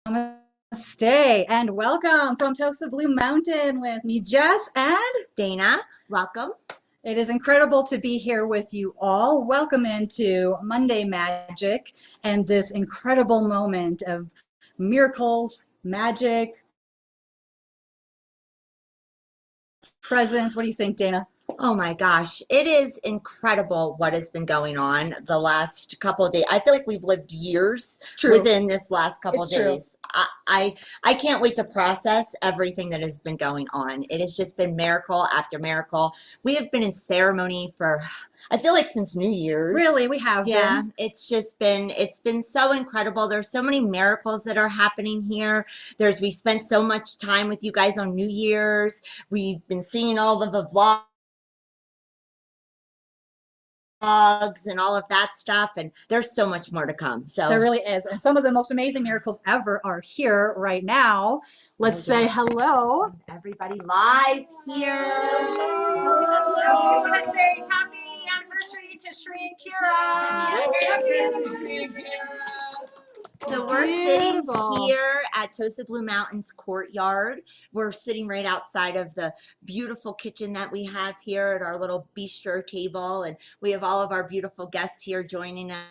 Namaste and welcome from Tosa Blue Mountain with me, Jess, and Dana. Welcome. it is incredible to be here with you all. Welcome into Monday Magic and this incredible moment of miracles, magic, presence. What do you think, Dana? Oh my gosh, it is incredible what has been going on the last couple of days. I feel like we've lived years within this last couple of days. I can't wait to process everything that has been going on. It has just been miracle after miracle. We have been in ceremony for, I feel like, since New Year's. Really, we have been. It's been so incredible. There's so many miracles that are happening here. We spent so much time with you guys on New Year's. We've been seeing all of the vlogs and all of that stuff, and there's so much more to come. So there really is, and some of the most amazing miracles ever are here right now. Let's say hello, everybody live here. I want to say happy anniversary to Shri and Kira. So we're sitting here at Tosa Blue Mountain's courtyard. We're sitting right outside of the beautiful kitchen that we have here at our little bistro table, and we have all of our beautiful guests here joining us,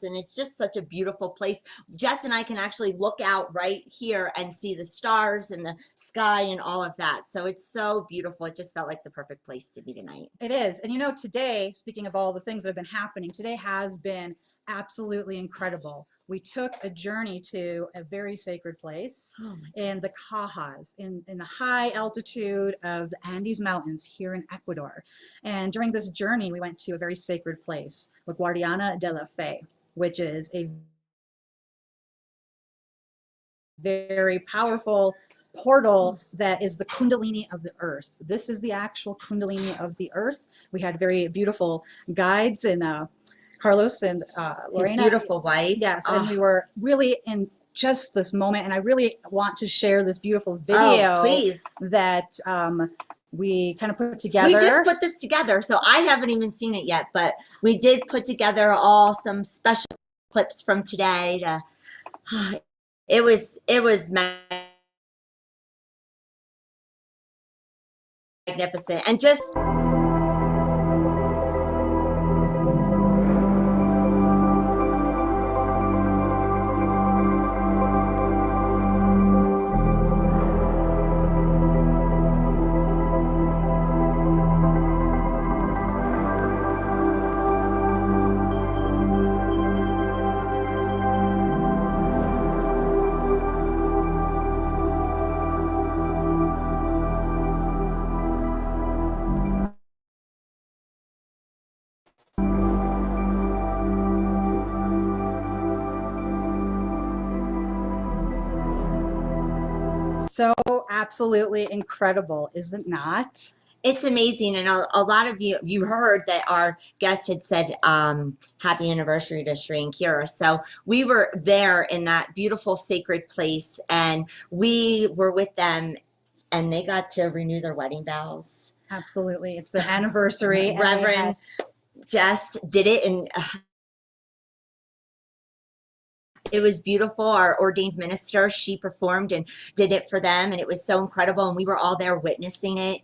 and it's just such a beautiful place. Jess and I can actually look out right here and see the stars and the sky and all of that. So it's so beautiful. It just felt like the perfect place to be tonight. It is. And you know, today, speaking of all the things that have been happening, today has been absolutely incredible. We took a journey to a very sacred place in the Cajas, in the high altitude of the Andes Mountains here in Ecuador. And during this journey, we went to a very sacred place, La Guardiana de la Fe, which is a very powerful portal that is the Kundalini of the earth. This is the actual Kundalini of the earth. We had very beautiful guides and Carlos and Lorena. His beautiful wife. Yes, and we were really in just this moment, and I really want to share this beautiful video that we kind of put together. We just put this together, so I haven't even seen it yet, but we did put together some special clips from today. It was magnificent, and just so absolutely incredible, is it not? It's amazing. And a lot of you heard that our guest had said happy anniversary to Shri and Kira. So we were there in that beautiful sacred place, and we were with them, and they got to renew their wedding vows. Absolutely. It's the anniversary. Reverend Jess did it, and it was beautiful. Our ordained minister, she performed and did it for them, and it was so incredible, and we were all there witnessing it.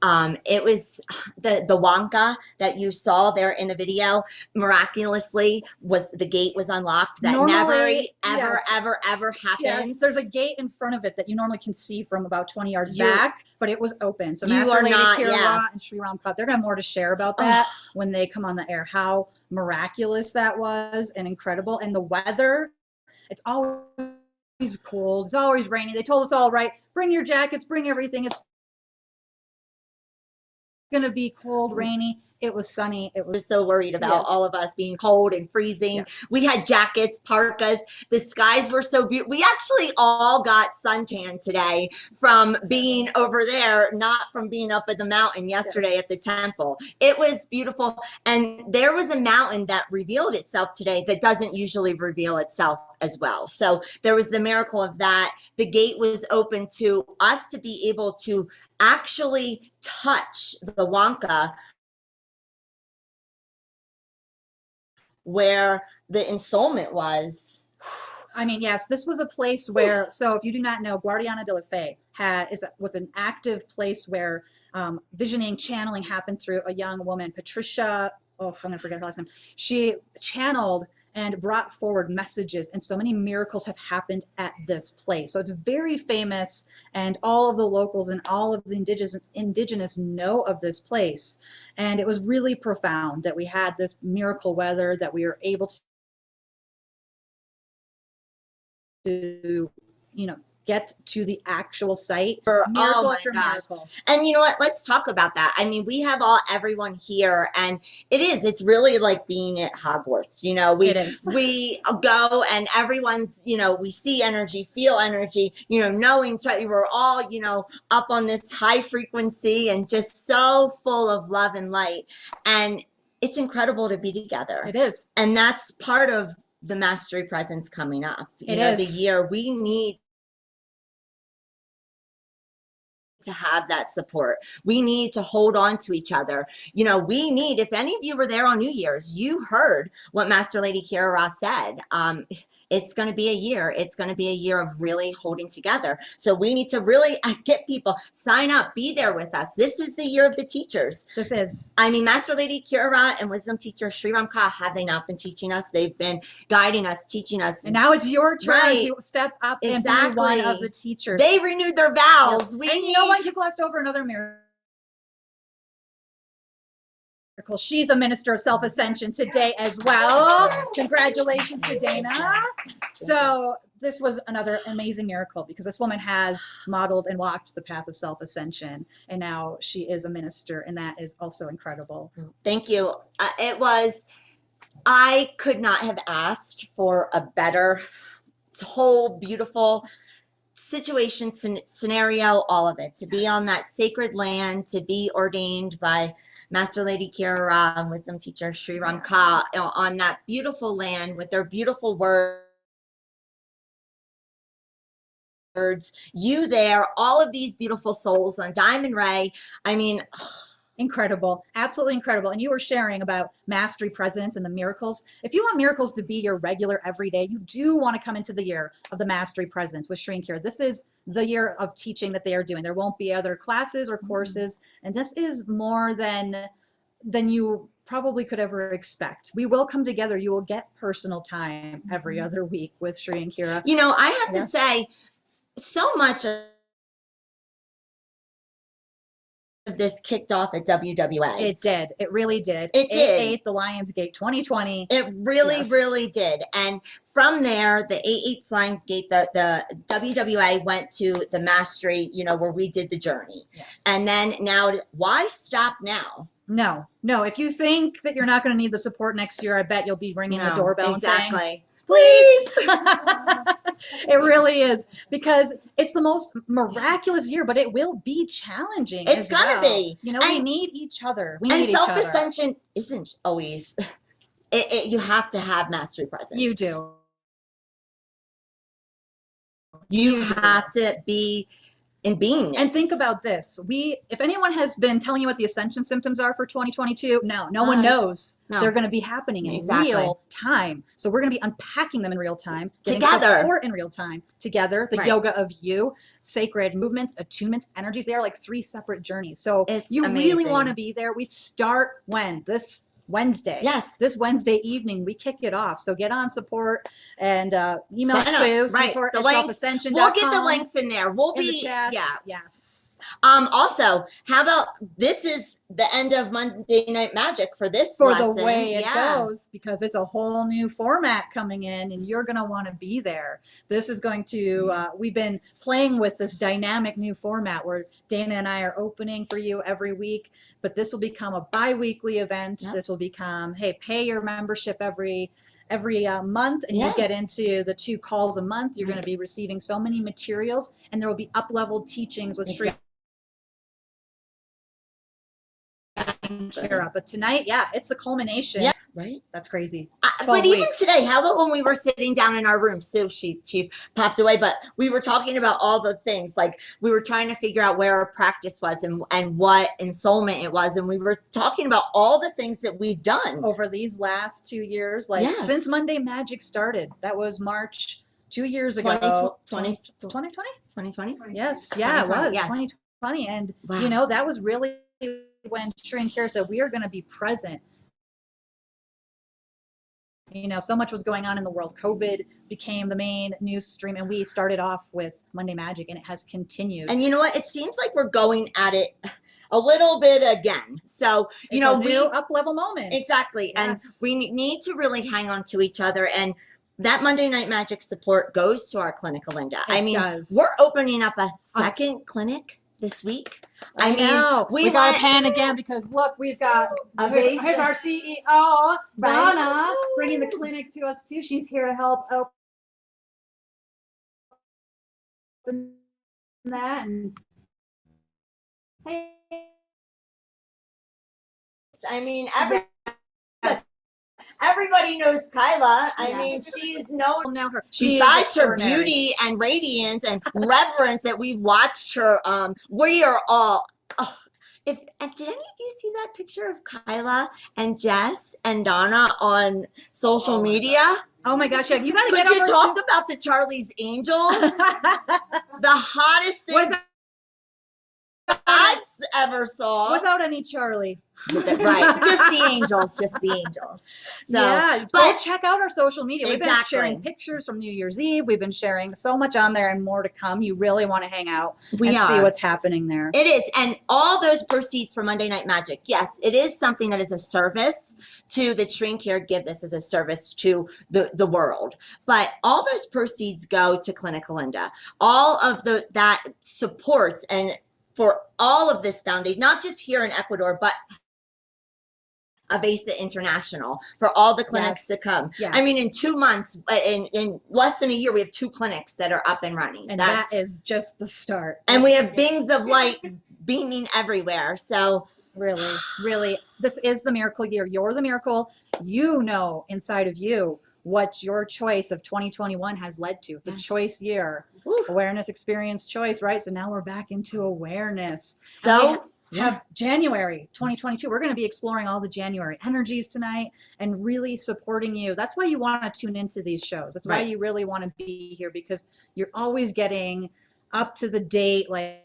It was the Wonka that you saw there in the video. Miraculously, the gate was unlocked. That normally, ever happens. Yes, there's a gate in front of it that you normally can see from about 20 yards back, but it was open. So you Master are Lady not, Kira and Sri Ram Cut, they're gonna have more to share about that when they come on the air. How miraculous that was and incredible. And the weather, it's always cold, it's always rainy. They told us all, right, bring your jackets, bring everything. It's gonna be cold, rainy. It was sunny. It was so worried about all of us being cold and freezing. Yes. We had jackets, parkas. The skies were so beautiful. We actually all got suntan today from being over there, not from being up at the mountain yesterday at the temple. It was beautiful. And there was a mountain that revealed itself today that doesn't usually reveal itself as well. So there was the miracle of that. The gate was open to us to be able to actually touch the Wonka where the Insoulment was. I mean, yes, this was a place where, so if you do not know, Guardiana de la Fe was an active place where visioning, channeling happened through a young woman, Patricia, oh, I'm going to forget her last name. She channeled and brought forward messages, and so many miracles have happened at this place. So it's very famous, and all of the locals and all of the indigenous know of this place. And it was really profound that we had this miracle weather, that we were able to, get to the actual site. Oh my gosh. Miracle. And you know what? Let's talk about that. I mean, we have everyone here, and it's really like being at Hogwarts. We go and everyone's, we see energy, feel energy, knowing we're all, up on this high frequency and just so full of love and light. And it's incredible to be together. It is. And that's part of the Mastery Presence coming up. The year we need to have that support. We need to hold on to each other. We need, if any of you were there on New Year's, you heard what Master Lady Kira said. It's going to be a year. It's going to be a year of really holding together. So we need to really get people, sign up, be there with us. This is the year of the teachers. This is. I mean, Master Lady Kira and wisdom teacher Sri Ramka, have they not been teaching us? They've been guiding us, teaching us. And now it's your turn to step up and be one of the teachers. They renewed their vows. Yes. And you know what? You glossed over another miracle. She's a minister of self-ascension today as well. Congratulations to Dana. So this was another amazing miracle, because this woman has modeled and walked the path of self-ascension, and now she is a minister, and that is also incredible. Thank you. I could not have asked for a better whole beautiful situation, scenario, all of it, to be on that sacred land, to be ordained by Master Lady Kira and wisdom teacher Sri Ramka on that beautiful land with their beautiful words. You there, all of these beautiful souls on Diamond Ray. I mean, incredible, absolutely incredible. And you were sharing about Mastery Presence and the miracles. If you want miracles to be your regular everyday, you do want to come into the year of the Mastery Presence with Sri and Kira. This is the year of teaching that they are doing. There won't be other classes or courses, and this is more than you probably could ever expect. We will come together. You will get personal time every other week with Sri and Kira. I have to say, so much of this kicked off at WWA. It did. It really did. It did. 8/8, the Lionsgate 2020. It really, really did. And from there, the 8/8 Lionsgate, the WWA went to the Mastery, where we did the journey. Yes. And then now, why stop now? No. If you think that you're not going to need the support next year, I bet you'll be ringing the doorbell and saying, please. It really is, because it's the most miraculous year, but it will be challenging. It's gonna be. We need each other. We and need each other. self-ascension isn't always. You have to have Mastery Presence. You do. You have to be in beingness. And think about this. If anyone has been telling you what the ascension symptoms are for 2022, no one knows. No. They're going to be happening in real time. So we're going to be unpacking them in real time, getting together, support in real time, together. The Yoga of You, sacred movements, attunements, energies. They are like 3 separate journeys. So you really want to be there. We start when? This Wednesday. Yes. This Wednesday evening, we kick it off. So get on support and email Sue, support the at links. selfascension.com. We'll get the links in there. We'll in be, the chat. Yes. Also, how about this is the end of Monday Night Magic for this lesson. The way it goes, because it's a whole new format coming in, and you're going to want to be there. This is going to, we've been playing with this dynamic new format where Dana and I are opening for you every week, but this will become a bi-weekly event. Yep. This will become, hey, pay your membership every month, and you get into the 2 calls a month. You're going to be receiving so many materials, and there will be up-leveled teachings with Sri Kira. But tonight, it's the culmination. Yeah, right. That's crazy. But even today, how about when we were sitting down in our room? So she popped away, but we were talking about all the things. Like, we were trying to figure out where our practice was and what Insoulment it was, and we were talking about all the things that we've done over these last 2 years, since Monday Magic started. That was March 2 years ago. 2020? Yes, yeah, it was 2020. And, wow. you know, that was really when Sri and Kira said, we are going to be present. You know, so much was going on in the world. COVID became the main news stream, and we started off with Monday Magic, and it has continued. And you know what? It seems like we're going at it a little bit again. So, you know, we up level moment. Exactly. Yes. And we need to really hang on to each other. And that Monday Night Magic support goes to our clinic, Linda. I mean, we're opening up a second clinic this week. I mean, we got a pan again because look, we've got here's our CEO, Donna, bringing the clinic to us too. She's here to help open that. And hey, I mean, everybody knows Kyla. I mean, she's known now besides her beauty and radiance and reverence that we've watched her. We are all. Did any of you see that picture of Kyla and Jess and Donna on social media? Oh my gosh! Yeah, you gotta Could you talk about the Charlie's Angels? The hottest thing I've ever saw. Without any Charlie. Right, just the angels. So, yeah, but go check out our social media. We've been sharing pictures from New Year's Eve. We've been sharing so much on there and more to come. You really want to hang out and see what's happening there. It is, and all those proceeds from Monday Night Magic, yes, it is something that is a service to the Shrink Here. Give this as a service to the world, but all those proceeds go to Clinic Linda. All of that supports and for all of this foundation, not just here in Ecuador, but Avesa International, for all the clinics to come. Yes. I mean, in 2 months, in less than a year, we have 2 clinics that are up and running. And that is just the start. And we have beams of light beaming everywhere. So really, really, this is the miracle year. You're the miracle. You know inside of you what your choice of 2021 has led to. The choice year. Awareness, experience, choice, right? So now we're back into awareness. So have January 2022. We're going to be exploring all the January energies tonight and really supporting you. That's why you want to tune into these shows. That's why you really want to be here, because you're always getting up to the date, like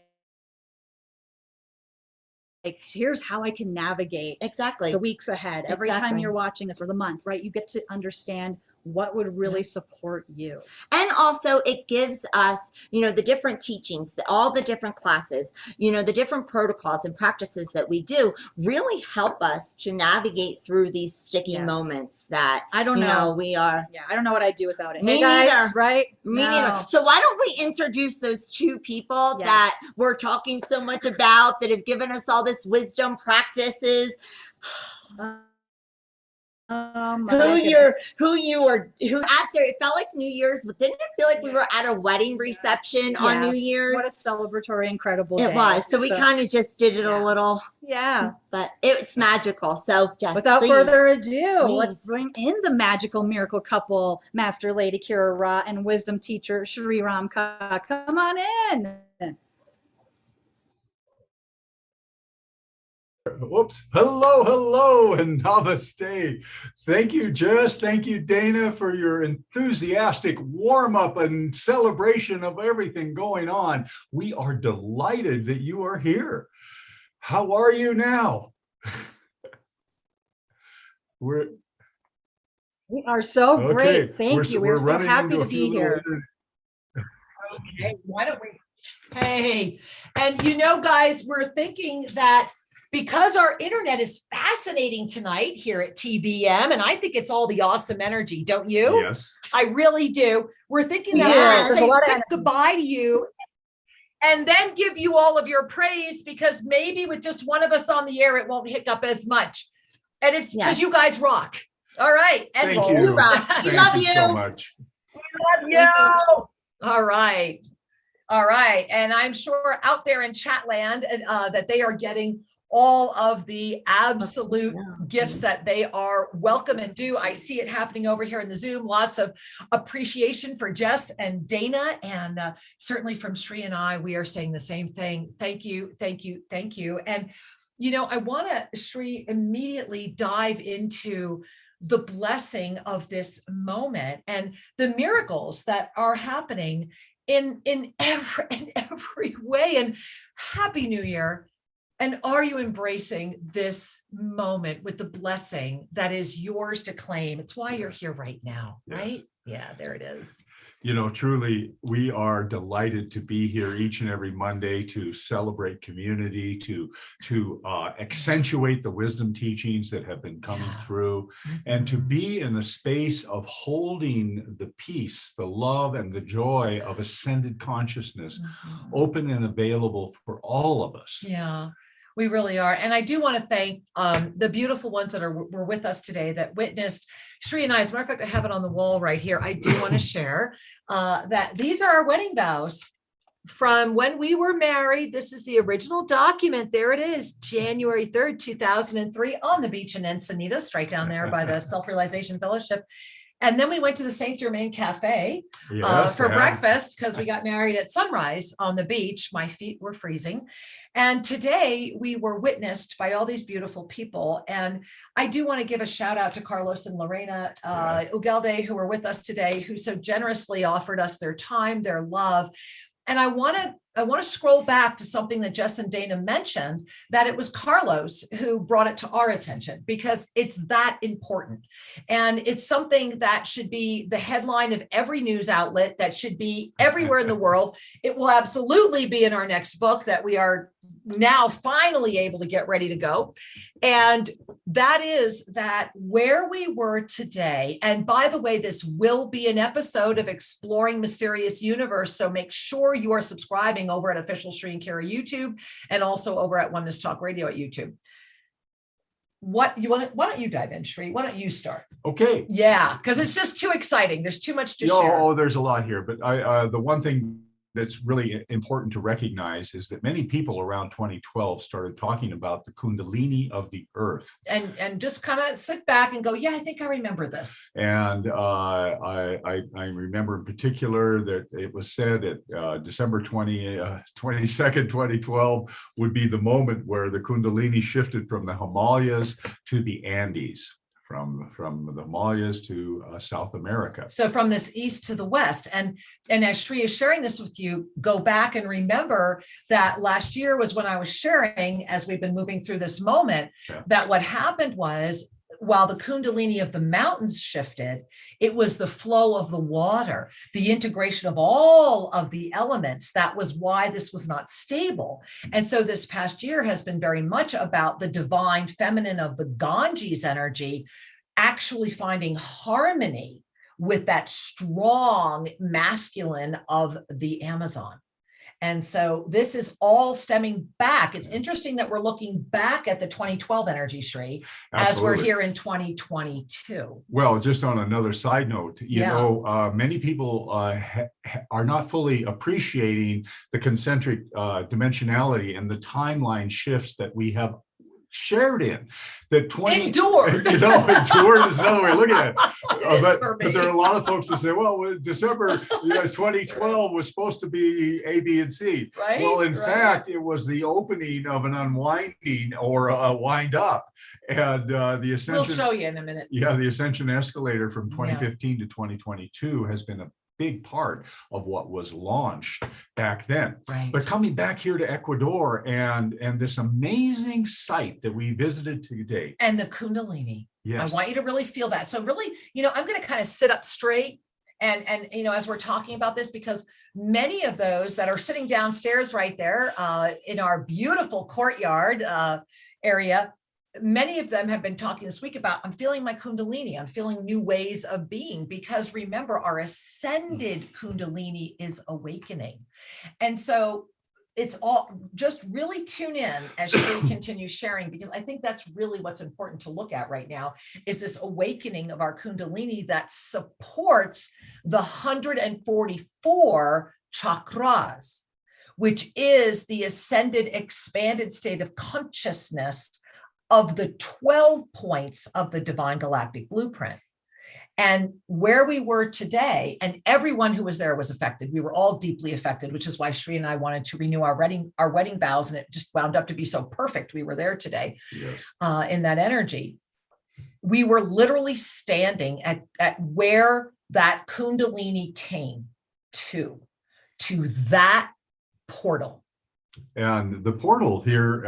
here's how I can navigate the weeks ahead. Every time you're watching this, or the month, right? You get to understand what would really support you. And also it gives us, you know, the different teachings, all the different classes, you know, the different protocols and practices that we do really help us to navigate through these sticky moments that, I don't know. We are. Yeah, I don't know what I'd do without it. Me neither. Right? Me neither. So why don't we introduce those 2 people that we're talking so much about, that have given us all this wisdom practices. Who you are at there. It felt like New Year's, but didn't it feel like we were at a wedding reception on New Year's? What a celebratory, incredible day. It was. So we kind of just did it a little. Yeah. But it's magical. So Jess, without further ado, let's bring in the magical miracle couple, Master Lady Kira Ra and wisdom teacher Sri Ramka. Come on in. Whoops. Hello, and namaste. Thank you, Jess. Thank you, Dana, for your enthusiastic warm-up and celebration of everything going on. We are delighted that you are here. How are you now? We are so great. Thank you. We're so happy to be here. Okay, why don't we? Hey, and you know, guys, we're thinking that because our internet is fascinating tonight here at TBM, and I think it's all the awesome energy, don't you? Yes. I really do. We're thinking that we're going to say quick goodbye to you and then give you all of your praise, because maybe with just one of us on the air, it won't hiccup as much. And it's because you guys rock. All right. And thank you. We love you so much. We love you. All right. All right. And I'm sure out there in chat land that they are getting all of the absolute gifts that they are welcome and due. I see it happening over here in the Zoom. Lots of appreciation for Jess and Dana, and certainly from Sri and I, we are saying the same thing. Thank you, thank you, thank you. And, you know, I want to, Sri, immediately dive into the blessing of this moment and the miracles that are happening in every way. And Happy New Year. And are you embracing this moment with the blessing that is yours to claim? It's why you're here right now, right? Yeah, there it is. You know, truly, we are delighted to be here each and every Monday to celebrate community, to accentuate the wisdom teachings that have been coming through, and to be in the space of holding the peace, the love, and the joy of ascended consciousness open and available for all of us. Yeah. We really are. And I do want to thank the beautiful ones that were with us today that witnessed Shri and I. As a matter of fact, I have it on the wall right here. I do want to share that these are our wedding vows from when we were married. This is the original document. There it is, January 3rd, 2003 on the beach in Encinitas, right down there by the Self-Realization Fellowship. And then we went to the Saint Germain Cafe for breakfast because we got married at sunrise on the beach. My feet were freezing. And today we were witnessed by all these beautiful people. And I do want to give a shout out to Carlos and Lorena Ugalde, who were with us today, who so generously offered us their time, their love. And I want to scroll back to something that Jess and Dana mentioned, that it was Carlos who brought it to our attention because it's that important. And it's something that should be the headline of every news outlet, that should be everywhere in the world. It will absolutely be in our next book that we are now finally able to get ready to go. And that is that where we were today, and by the way, this will be an episode of Exploring Mysterious Universe. So make sure you are subscribing over at Official Shri and Kara YouTube and also over at Oneness Talk Radio at YouTube. Why don't you dive in, Shri? Why don't you start? Okay. Yeah, because it's just too exciting. There's too much to share. Oh, there's a lot here. But the one thing that's really important to recognize is that many people around 2012 started talking about the Kundalini of the earth. And just kind of sit back and go, yeah, I think I remember this. And I remember in particular that it was said that December 22nd, 2012 would be the moment where the Kundalini shifted from the Himalayas to the Andes. From the Himalayas to South America. So from this east to the west. And as Shri is sharing this with you, go back and remember that last year was when I was sharing, as we've been moving through this moment, that what happened was, while the Kundalini of the mountains shifted, it was the flow of the water, the integration of all of the elements. That was why this was not stable. And so this past year has been very much about the divine feminine of the Ganges energy actually finding harmony with that strong masculine of the Amazon. And so this is all stemming back. It's interesting that we're looking back at the 2012 energy, Shri, as we're here in 2022. Well, just on another side note, you know, many people are not fully appreciating the concentric dimensionality and the timeline shifts that we have shared in. That 20 endured. You know, endured is another way of looking at it. But there are a lot of folks that say, well, December 2012 was supposed to be A, B, and C. Right? Well, in fact, it was the opening of an unwinding or a wind up. And the Ascension. We'll show you in a minute. Yeah, the Ascension escalator from 2015 to 2022 has been a big part of what was launched back then. Right. But coming back here to Ecuador and this amazing site that we visited today. And the Kundalini. Yes. I want you to really feel that. So really, you know, I'm going to kind of sit up straight and you know, as we're talking about this, because many of those that are sitting downstairs right there in our beautiful courtyard area, many of them have been talking this week about, I'm feeling my Kundalini, I'm feeling new ways of being, because remember, our ascended Kundalini is awakening. And so it's all, just really tune in as she continues sharing, because I think that's really what's important to look at right now, is this awakening of our Kundalini that supports the 144 chakras, which is the ascended, expanded state of consciousness of the 12 points of the Divine Galactic Blueprint. And where we were today, and everyone who was there was affected. We were all deeply affected, which is why Shri and I wanted to renew our wedding vows, and it just wound up to be so perfect. We were there today in that energy. we were literally standing at where that Kundalini came to that portal. And the portal here,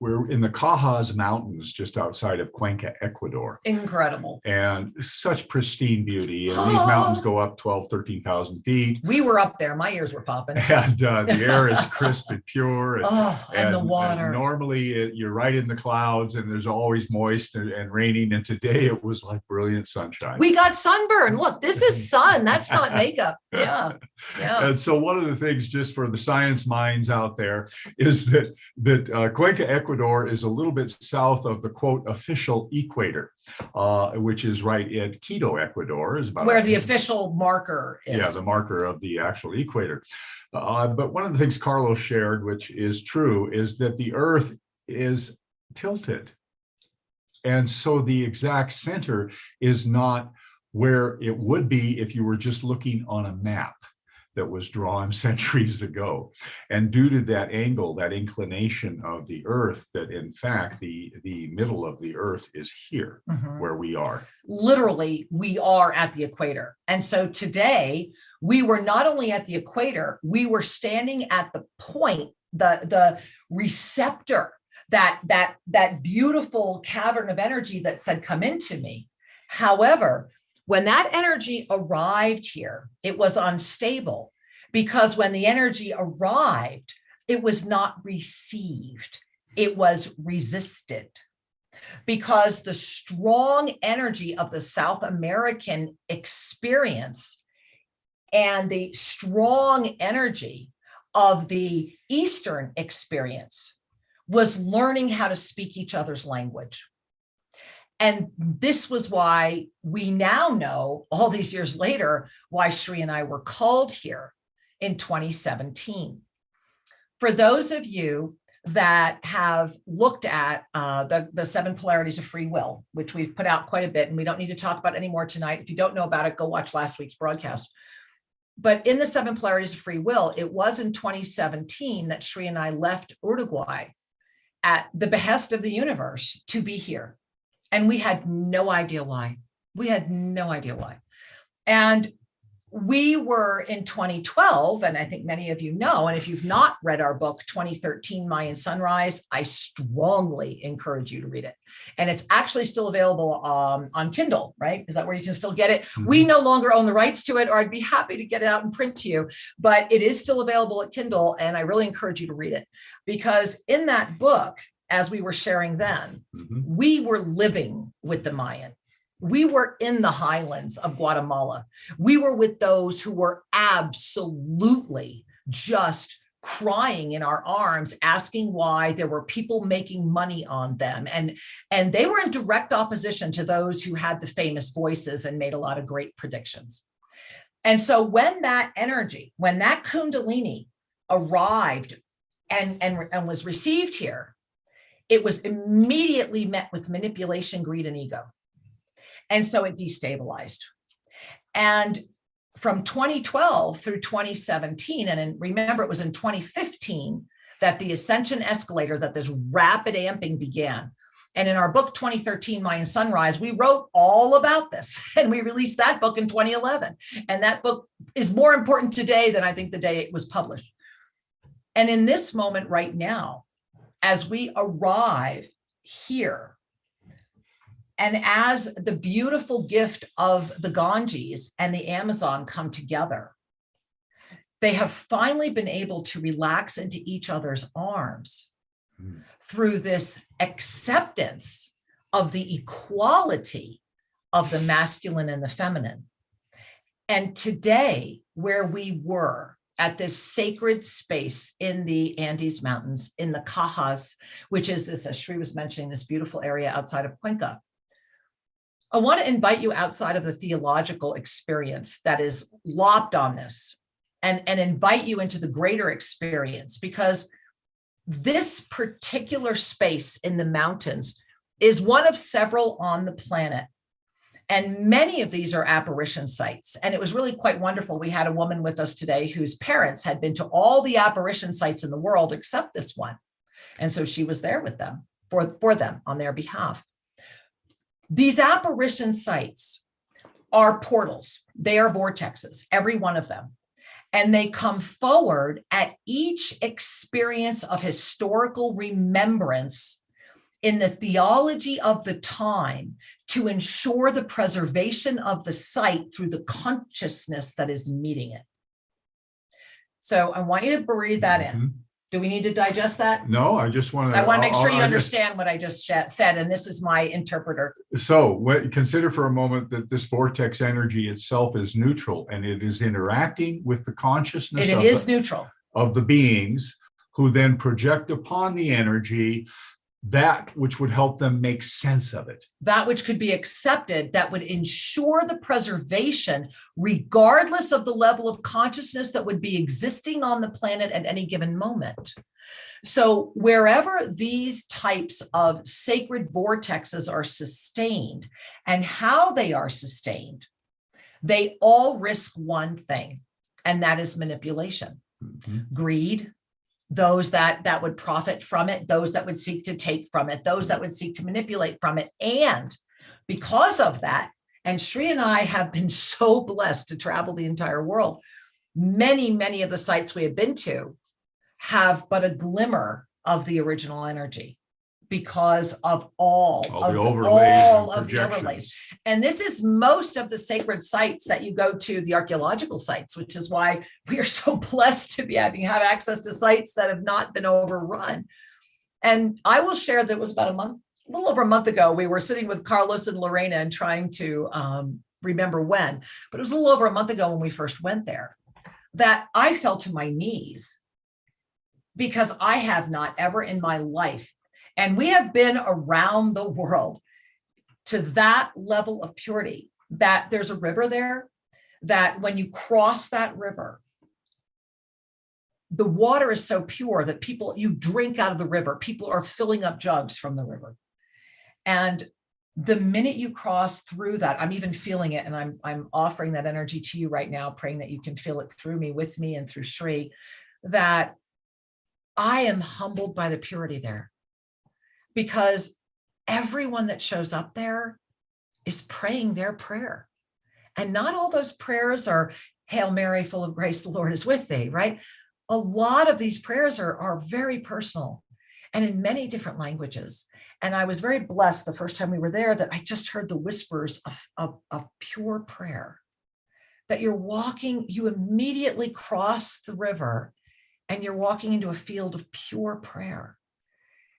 we're in the Cajas Mountains, just outside of Cuenca, Ecuador. Incredible. And such pristine beauty. And these mountains go up 12, 13,000 feet. We were up there. My ears were popping. And the air is crisp and pure. And the water. And normally you're right in the clouds and there's always moist and raining. And today it was like brilliant sunshine. We got sunburn. Look, this is sun. That's not makeup. Yeah. Yeah. And so one of the things, just for the science minds out there, is that Cuenca, Ecuador is a little bit south of the quote official equator, which is right at Quito, Ecuador, is about where the official marker is. Yeah, the marker of the actual equator. But one of the things Carlos shared, which is true, is that the Earth is tilted. And so the exact center is not where it would be if you were just looking on a map that was drawn centuries ago. And due to that angle, that inclination of the Earth, that in fact, the middle of the Earth is here, where we are. Literally, we are at the equator. And so today, we were not only at the equator, we were standing at the point, the receptor, that beautiful cavern of energy that said, come into me. However, when that energy arrived here, it was unstable, because when the energy arrived, it was not received. It was resisted, because the strong energy of the South American experience and the strong energy of the Eastern experience was learning how to speak each other's language. And this was why we now know, all these years later, why Shri and I were called here in 2017. For those of you that have looked at the 7 polarities of free will, which we've put out quite a bit, and we don't need to talk about anymore tonight. If you don't know about it, go watch last week's broadcast. But in the 7 polarities of free will, it was in 2017 that Shri and I left Uruguay at the behest of the universe to be here. And we had no idea why. We had no idea why. And we were in 2012, and I think many of you know, and if you've not read our book, 2013 Mayan Sunrise, I strongly encourage you to read it. And it's actually still available on Kindle, right? Is that where you can still get it? We no longer own the rights to it, or I'd be happy to get it out and print to you, but it is still available at Kindle. And I really encourage you to read it, because in that book, as we were sharing then, we were living with the Mayan. We were in the highlands of Guatemala. We were with those who were absolutely just crying in our arms, asking why there were people making money on them. And they were in direct opposition to those who had the famous voices and made a lot of great predictions. And so when that energy, when that Kundalini arrived and was received here, it was immediately met with manipulation, greed, and ego. And so it destabilized. And from 2012 through 2017, and remember, it was in 2015 that the ascension escalator, that this rapid amping began. And in our book, 2013 Mayan Sunrise, we wrote all about this. And we released that book in 2011. And that book is more important today than I think the day it was published. And in this moment right now, as we arrive here, and as the beautiful gift of the Ganges and the Amazon come together, they have finally been able to relax into each other's arms through this acceptance of the equality of the masculine and the feminine. And today, where we were, at this sacred space in the Andes Mountains, in the Cajas, which is this, as Shri was mentioning, this beautiful area outside of Cuenca. I want to invite you outside of the theological experience that is lopped on this, and invite you into the greater experience, because this particular space in the mountains is one of several on the planet. And many of these are apparition sites. And it was really quite wonderful. We had a woman with us today whose parents had been to all the apparition sites in the world except this one. And so she was there with them, for them on their behalf. These apparition sites are portals. They are vortexes, every one of them. And they come forward at each experience of historical remembrance in the theology of the time to ensure the preservation of the site through the consciousness that is meeting it. So I want you to breathe that in. Do we need to digest that? No, I just want to. I want to make sure you understand what I just said, and this is my interpreter. So consider for a moment that this vortex energy itself is neutral, and it is interacting with the consciousness neutral of the beings, who then project upon the energy that which would help them make sense of it. That which could be accepted, that would ensure the preservation, regardless of the level of consciousness that would be existing on the planet at any given moment. So wherever these types of sacred vortexes are sustained and how they are sustained, they all risk one thing, and that is manipulation, greed, those that would profit from it, those that would seek to take from it, those that would seek to manipulate from it. And because of that, and Sri and I have been so blessed to travel the entire world, many of the sites we have been to have but a glimmer of the original energy because of all of the overlays. And this is most of the sacred sites that you go to, the archaeological sites, which is why we are so blessed to be have access to sites that have not been overrun. And I will share that it was about a little over a month ago, we were sitting with Carlos and Lorena and trying to remember when, but it was a little over a month ago when we first went there, that I fell to my knees because I have not ever in my life, and we have been around the world, to that level of purity, that there's a river there, that when you cross that river, the water is so pure that you drink out of the river. People are filling up jugs from the river. And the minute you cross through that, I'm even feeling it, and I'm offering that energy to you right now, praying that you can feel it through me, with me, and through Sri, that I am humbled by the purity there. Because everyone that shows up there is praying their prayer. And not all those prayers are, Hail Mary, full of grace, the Lord is with thee, right? A lot of these prayers are very personal and in many different languages. And I was very blessed the first time we were there that I just heard the whispers of pure prayer. That you're walking, you immediately cross the river and you're walking into a field of pure prayer.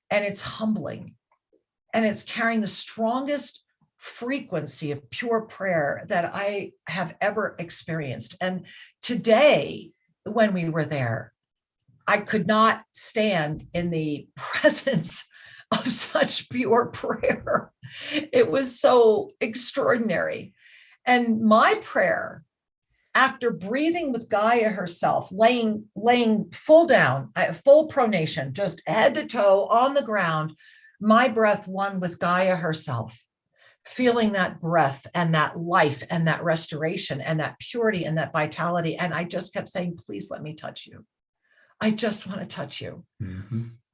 And it's humbling, and it's carrying the strongest frequency of pure prayer that I have ever experienced. And today, when we were there, I could not stand in the presence of such pure prayer. It was so extraordinary. And my prayer, after breathing with Gaia herself, laying full down, full pronation, just head to toe on the ground, my breath one with Gaia herself, feeling that breath and that life and that restoration and that purity and that vitality. And I just kept saying, please let me touch you. I just want to touch you.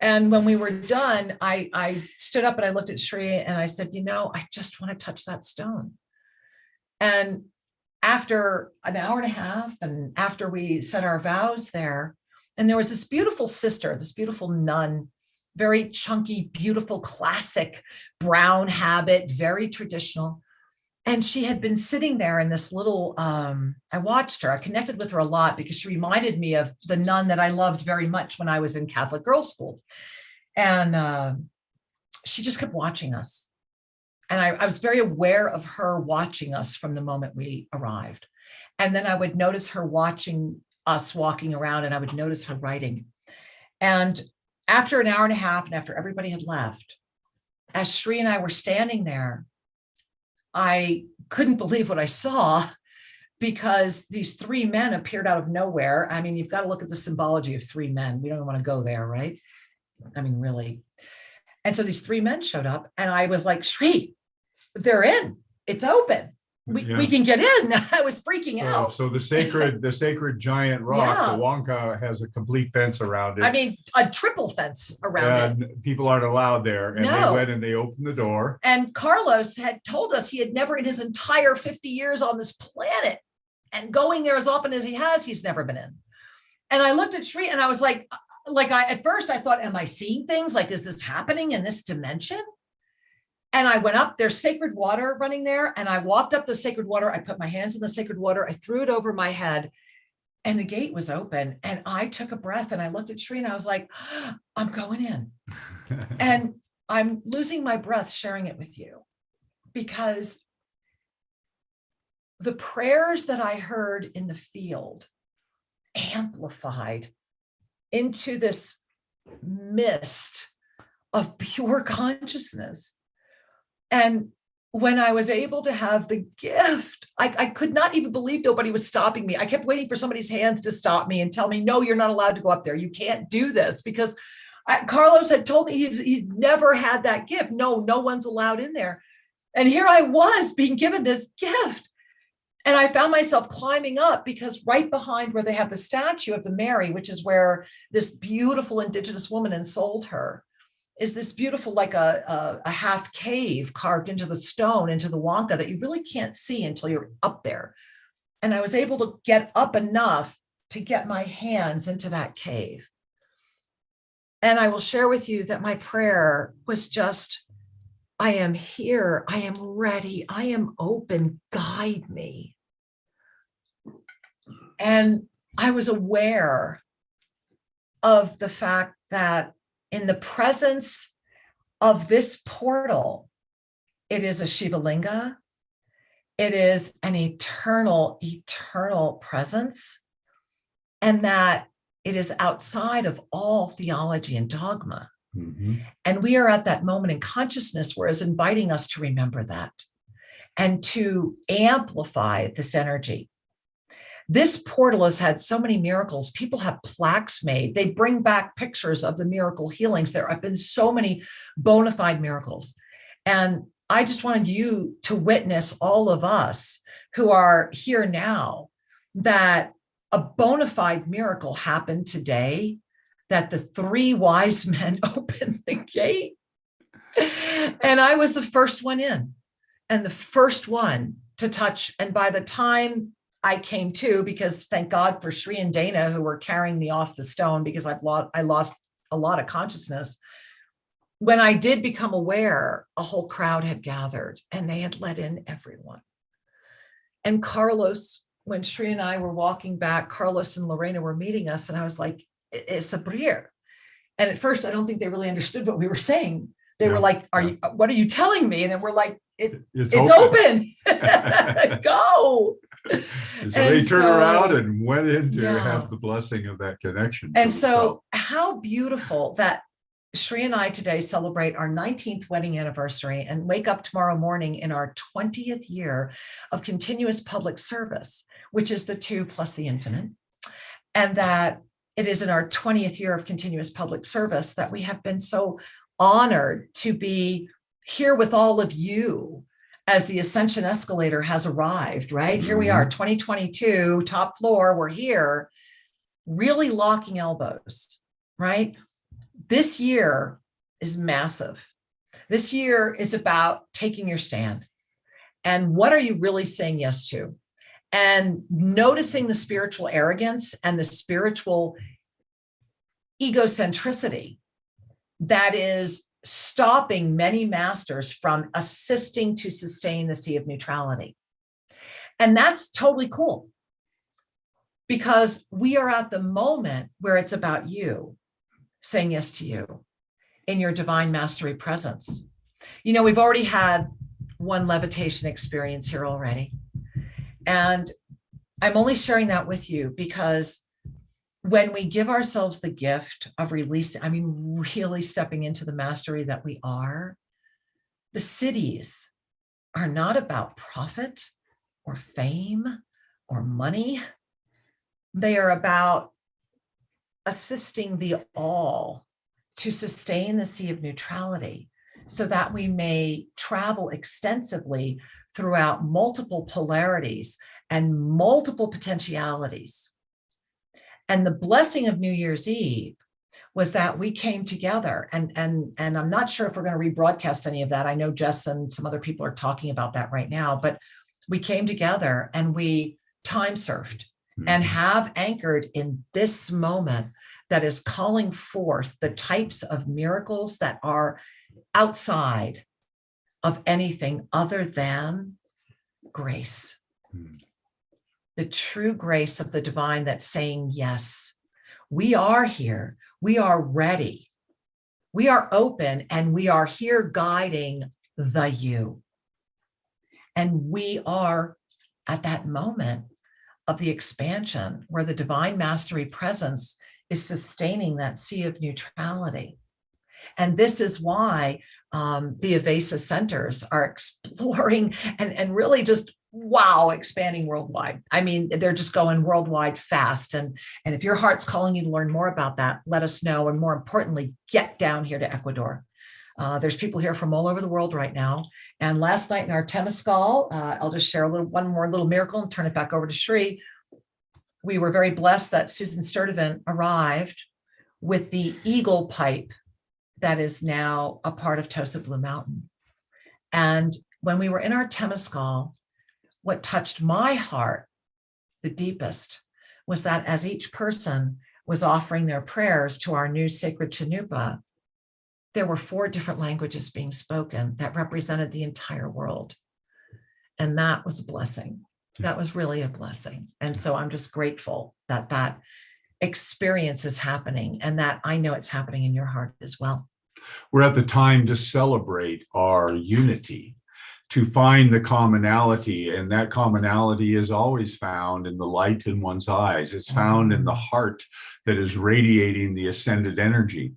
And when we were done, I stood up and I looked at Sri and I said, I just want to touch that stone. And after an hour and a half, and after we said our vows there, and there was this beautiful sister, this beautiful nun, very chunky, beautiful, classic brown habit, very traditional. And she had been sitting there in this little, I watched her, I connected with her a lot because she reminded me of the nun that I loved very much when I was in Catholic girls' school. And she just kept watching us. And I was very aware of her watching us from the moment we arrived. And then I would notice her watching us walking around, and I would notice her writing. And after an hour and a half, and after everybody had left, as Sri and I were standing there, I couldn't believe what I saw, because these three men appeared out of nowhere. I mean, you've got to look at the symbology of three men. We don't want to go there, right? I mean, really. And so these three men showed up, and I was like, Sri, they're in, it's open. we can get in. I was freaking out. So the sacred giant rock, Yeah. the Wonka, has a complete fence around it. I mean, a triple fence around it. People aren't allowed there. And they went and they opened the door. And Carlos had told us he had never in his entire 50 years on this planet, and going there as often as he has, he's never been in. And I looked at Sri and I was like at first I thought, am I seeing things? Like, is this happening in this dimension? And I went up, there's sacred water running there. And I walked up the sacred water. I put my hands in the sacred water. I threw it over my head and the gate was open. And I took a breath and I looked at Sri and I was like, I'm going in. And I'm losing my breath sharing it with you, because the prayers that I heard in the field amplified into this mist of pure consciousness. And when I was able to have the gift, I could not even believe nobody was stopping me. I kept waiting for somebody's hands to stop me and tell me, no, you're not allowed to go up there. You can't do this, because Carlos had told me he's never had that gift. No one's allowed in there. And here I was being given this gift. And I found myself climbing up, because right behind where they have the statue of the Mary, which is where this beautiful indigenous woman ensouled her, is this beautiful, like a half cave carved into the stone, into the Wonka, that you really can't see until you're up there. And I was able to get up enough to get my hands into that cave. And I will share with you that my prayer was just, I am here, I am ready, I am open, guide me. And I was aware of the fact that in the presence of this portal, it is a Shiva Linga. It is an eternal, eternal presence. And that it is outside of all theology and dogma. Mm-hmm. And we are at that moment in consciousness where it's inviting us to remember that and to amplify this energy. This portal has had so many miracles. People have plaques made. They bring back pictures of the miracle healings. There have been so many bona fide miracles. And I just wanted you to witness, all of us who are here now, that a bona fide miracle happened today, that the 3 wise men opened the gate. And I was the first one in and the first one to touch. And by the time I came to, because thank God for Sri and Dana, who were carrying me off the stone, because I lost a lot of consciousness. When I did become aware, a whole crowd had gathered and they had let in everyone. And Carlos, when Sri and I were walking back, Carlos and Lorena were meeting us, and I was like, it's a prayer. And at first, I don't think they really understood what we were saying. They were like, what are you telling me? And then we're like, it's open. Go. So they turned around and went in to have the blessing of that connection. And so how beautiful that Sri and I today celebrate our 19th wedding anniversary and wake up tomorrow morning in our 20th year of continuous public service, which is the 2 plus the infinite. And that it is in our 20th year of continuous public service that we have been so honored to be here with all of you as the ascension escalator has arrived, right? Here we are, 2022, top floor, we're here, really locking elbows, right? This year is massive. This year is about taking your stand. And what are you really saying yes to? And noticing the spiritual arrogance and the spiritual egocentricity that is stopping many masters from assisting to sustain the sea of neutrality. And that's totally cool, because we are at the moment where it's about you saying yes to you in your divine mastery presence. You know, we've already had one levitation experience here already. And I'm only sharing that with you because when we give ourselves the gift of releasing, I mean, really stepping into the mastery that we are, the cities are not about profit or fame or money. They are about assisting the all to sustain the sea of neutrality so that we may travel extensively throughout multiple polarities and multiple potentialities. And the blessing of New Year's Eve was that we came together, and I'm not sure if we're going to rebroadcast any of that. I know Jess and some other people are talking about that right now, but we came together and we time surfed and have anchored in this moment that is calling forth the types of miracles that are outside of anything other than grace. The true grace of the divine that's saying, yes, we are here. We are ready. We are open, and we are here guiding the you. And we are at that moment of the expansion where the divine mastery presence is sustaining that sea of neutrality. And this is why the Avesa centers are exploring and really just, wow, expanding worldwide. I mean, they're just going worldwide fast. And if your heart's calling you to learn more about that, let us know. And more importantly, get down here to Ecuador. There's people here from all over the world right now. And last night in our Temescal, I'll just share one more little miracle and turn it back over to Shri. We were very blessed that Susan Sturdivant arrived with the eagle pipe that is now a part of Tosa Blue Mountain. And when we were in our Temescal, what touched my heart the deepest was that as each person was offering their prayers to our new sacred Chanupa, there were 4 different languages being spoken that represented the entire world. And that was a blessing. That was really a blessing. And so I'm just grateful that that experience is happening, and that I know it's happening in your heart as well. We're at the time to celebrate our unity, to find the commonality, and that commonality is always found in the light in one's eyes. It's found in the heart that is radiating the ascended energy.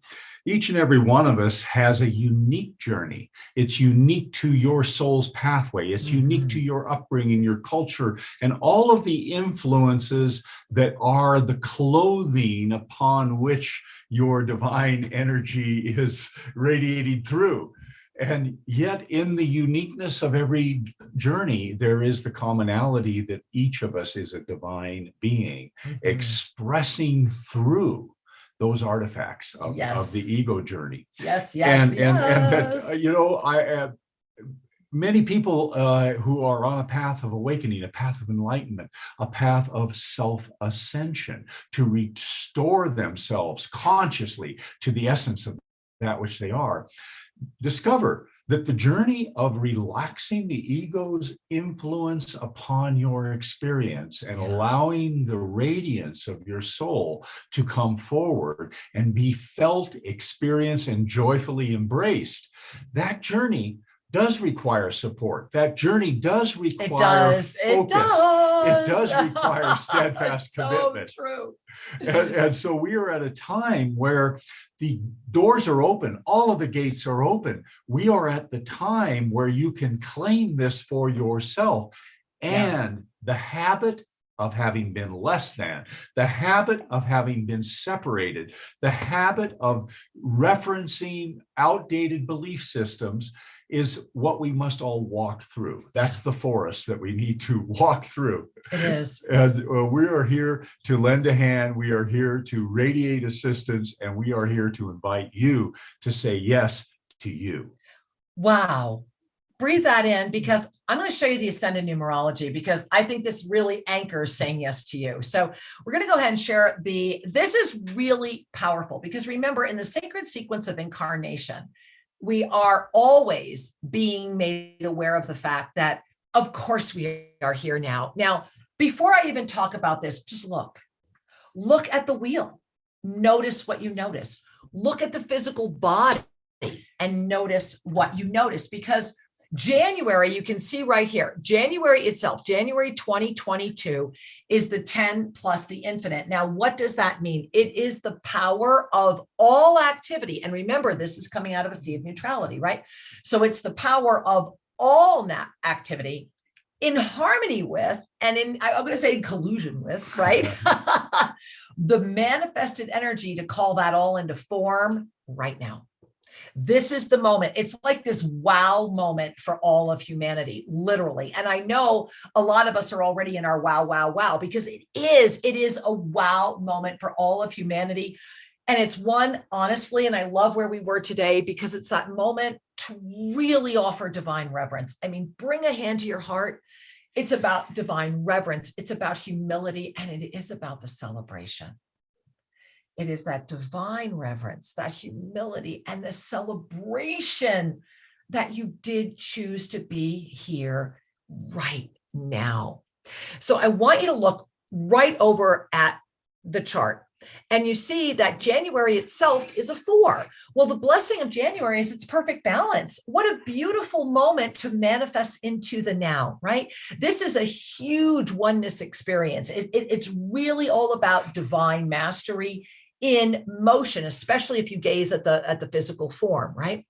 Each and every one of us has a unique journey. It's unique to your soul's pathway. It's unique to your upbringing, your culture, and all of the influences that are the clothing upon which your divine energy is radiating through. And yet in the uniqueness of every journey, there is the commonality that each of us is a divine being expressing through those artifacts of the ego journey. Yes. And that, you know, many people who are on a path of awakening, a path of enlightenment, a path of self-ascension, to restore themselves consciously to the essence of that which they are, discover that the journey of relaxing the ego's influence upon your experience and allowing the radiance of your soul to come forward and be felt, experienced, and joyfully embraced, that journey does require support. That journey does require focus. It does require steadfast commitment. So true. And so we are at a time where the doors are open. All of the gates are open. We are at the time where you can claim this for yourself. And the habit of having been less than, the habit of having been separated, the habit of referencing outdated belief systems is what we must all walk through. That's the forest that we need to walk through. It is. And we are here to lend a hand. We are here to radiate assistance, and we are here to invite you to say yes to you. Wow. Breathe that in, because I'm going to show you the Ascended numerology, because I think this really anchors saying yes to you. So we're going to go ahead and share this is really powerful, because remember, in the sacred sequence of incarnation, we are always being made aware of the fact that, of course, we are here now. Now, before I even talk about this, just look at the wheel. Notice what you notice. Look at the physical body and notice what you notice, because January, you can see right here, January itself, January 2022 is the 10 plus the infinite. Now, what does that mean? It is the power of all activity. And remember, this is coming out of a sea of neutrality, right? So it's the power of all activity in harmony with, and I'm going to say in collusion with, right? The manifested energy to call that all into form right now. This is the moment. It's like this wow moment for all of humanity, literally. And I know a lot of us are already in our wow, wow, wow, because it is a wow moment for all of humanity. And it's one, honestly, and I love where we were today because it's that moment to really offer divine reverence. I mean, bring a hand to your heart. It's about divine reverence. It's about humility, and it is about the celebration. It is that divine reverence, that humility, and the celebration that you did choose to be here right now. So I want you to look right over at the chart. And you see that January itself is a 4. Well, the blessing of January is its perfect balance. What a beautiful moment to manifest into the now, right? This is a huge oneness experience. It's really all about divine mastery in motion, especially if you gaze at the physical form, right?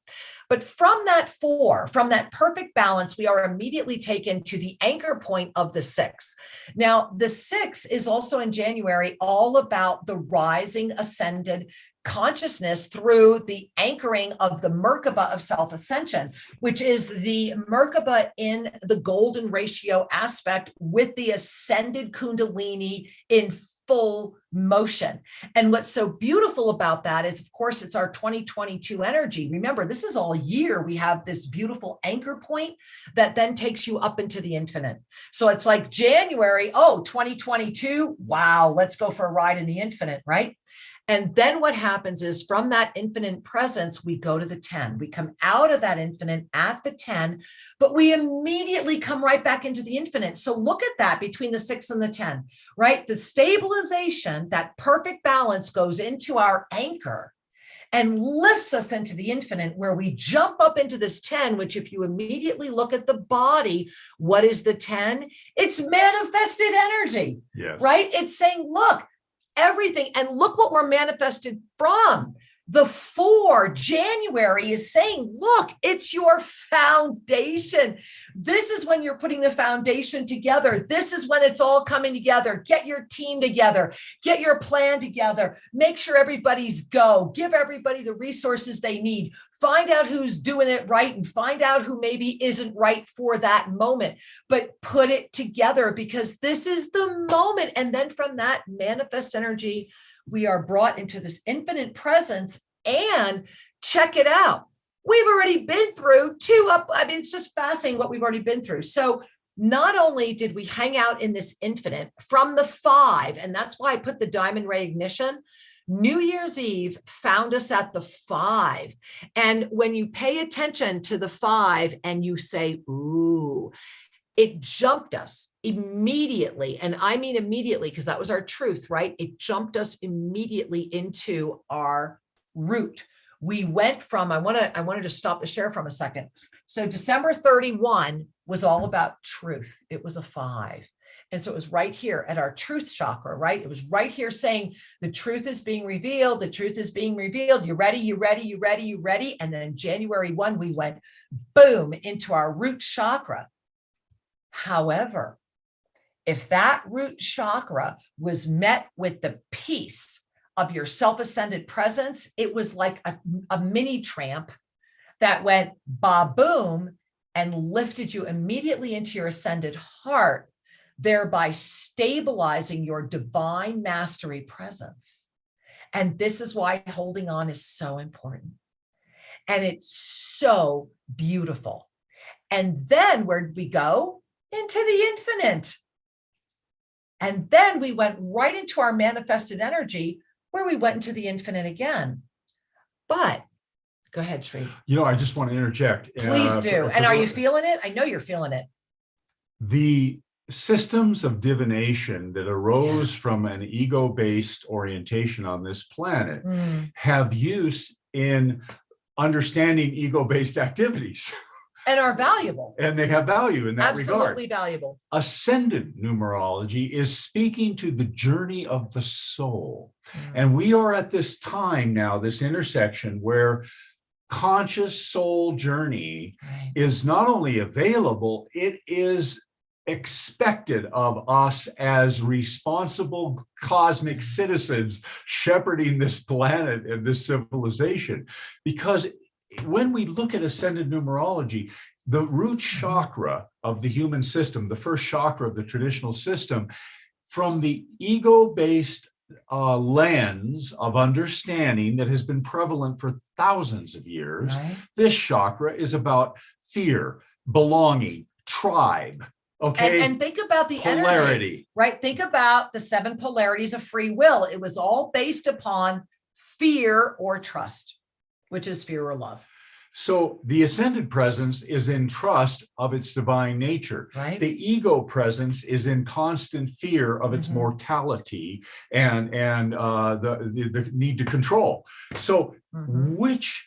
But from that 4, from that perfect balance, we are immediately taken to the anchor point of the 6. Now, the 6 is also in January all about the rising ascended consciousness through the anchoring of the Merkaba of self-ascension, which is the Merkaba in the golden ratio aspect with the ascended Kundalini in full motion. And what's so beautiful about that is, of course, it's our 2022 energy. Remember, this is all year. We have this beautiful anchor point that then takes you up into the infinite. So it's like January, 2022. Wow, let's go for a ride in the infinite, right? And then what happens is from that infinite presence, we go to the 10. We come out of that infinite at the 10, but we immediately come right back into the infinite. So look at that between the 6 and the 10, right? The stabilization, that perfect balance goes into our anchor and lifts us into the infinite, where we jump up into this 10, which if you immediately look at the body, what is the 10? It's manifested energy, yes. Right? It's saying, look, everything. And look what we're manifested from. The 4, January, is saying, look, it's your foundation. This is when you're putting the foundation together. This is when it's all coming together. Get your team together. Get your plan together. Make sure everybody's go. Give everybody the resources they need. Find out who's doing it right and find out who maybe isn't right for that moment. But put it together, because this is the moment. And then from that manifest energy, we are brought into this infinite presence. And check it out. We've already been through 2 up. I mean, it's just fascinating what we've already been through. So not only did we hang out in this infinite from the 5, and that's why I put the diamond ray ignition, New Year's Eve found us at the 5. And when you pay attention to the 5 and you say, ooh, it jumped us immediately. And I mean immediately, because that was our truth, right? It jumped us immediately into our root. We went from, I want to just stop the share from a second. So December 31 was all about truth. It was a 5. And so it was right here at our truth chakra, right? It was right here saying the truth is being revealed. The truth is being revealed. You ready? You ready? You ready? You ready? And then January 1, we went boom into our root chakra. However, if that root chakra was met with the peace of your self-ascended presence, it was like a mini tramp that went ba-boom and lifted you immediately into your ascended heart, thereby stabilizing your divine mastery presence. And this is why holding on is so important. And it's so beautiful. And then where did we go? Into the infinite. And then we went right into our manifested energy, where we went into the infinite again. But go ahead, Sri. I just want to interject. Please do. And are you feeling it? I know you're feeling it. The systems of divination that arose from an ego-based orientation on this planet have use in understanding ego-based activities. And are valuable. And they have value in that regard. Absolutely valuable. Ascendant numerology is speaking to the journey of the soul. And we are at this time now, this intersection where conscious soul journey is not only available, it is expected of us as responsible cosmic citizens shepherding this planet and this civilization, because when we look at ascended numerology, the root chakra of the human system, the first chakra of the traditional system, from the ego-based lens of understanding that has been prevalent for thousands of years, Right. this chakra is about fear, belonging, tribe. Okay. And think about the polarity. energy, right? Think about the 7 polarities of free will. It was all based upon fear or trust, which is fear or love. So the ascended presence is in trust of its divine nature. Right. The ego presence is in constant fear of its mortality and the need to control. So which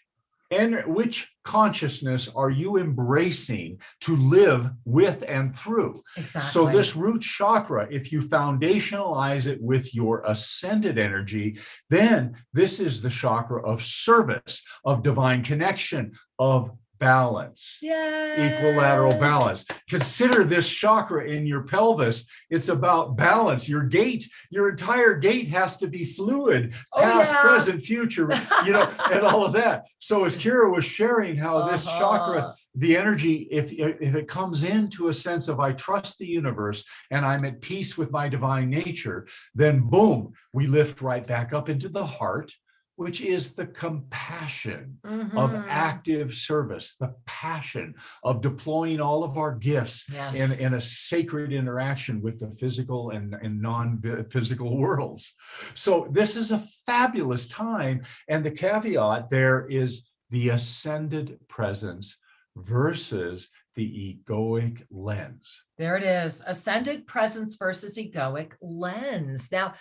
consciousness are you embracing to live with and through? Exactly. So this root chakra, if you foundationalize it with your ascended energy, then this is the chakra of service, of divine connection, of balance. Yes. Equilateral balance. Consider this chakra in your pelvis. It's about balance. Your gait, your entire gait has to be fluid, past, present, future, and all of that. So as Kira was sharing how this chakra, the energy, if it comes into a sense of I trust the universe and I'm at peace with my divine nature, then boom, we lift right back up into the heart, which is the compassion of active service, the passion of deploying all of our gifts in a sacred interaction with the physical and non-physical worlds. So this is a fabulous time. And the caveat there is the ascended presence versus the egoic lens. There it is. Ascended presence versus egoic lens. Now,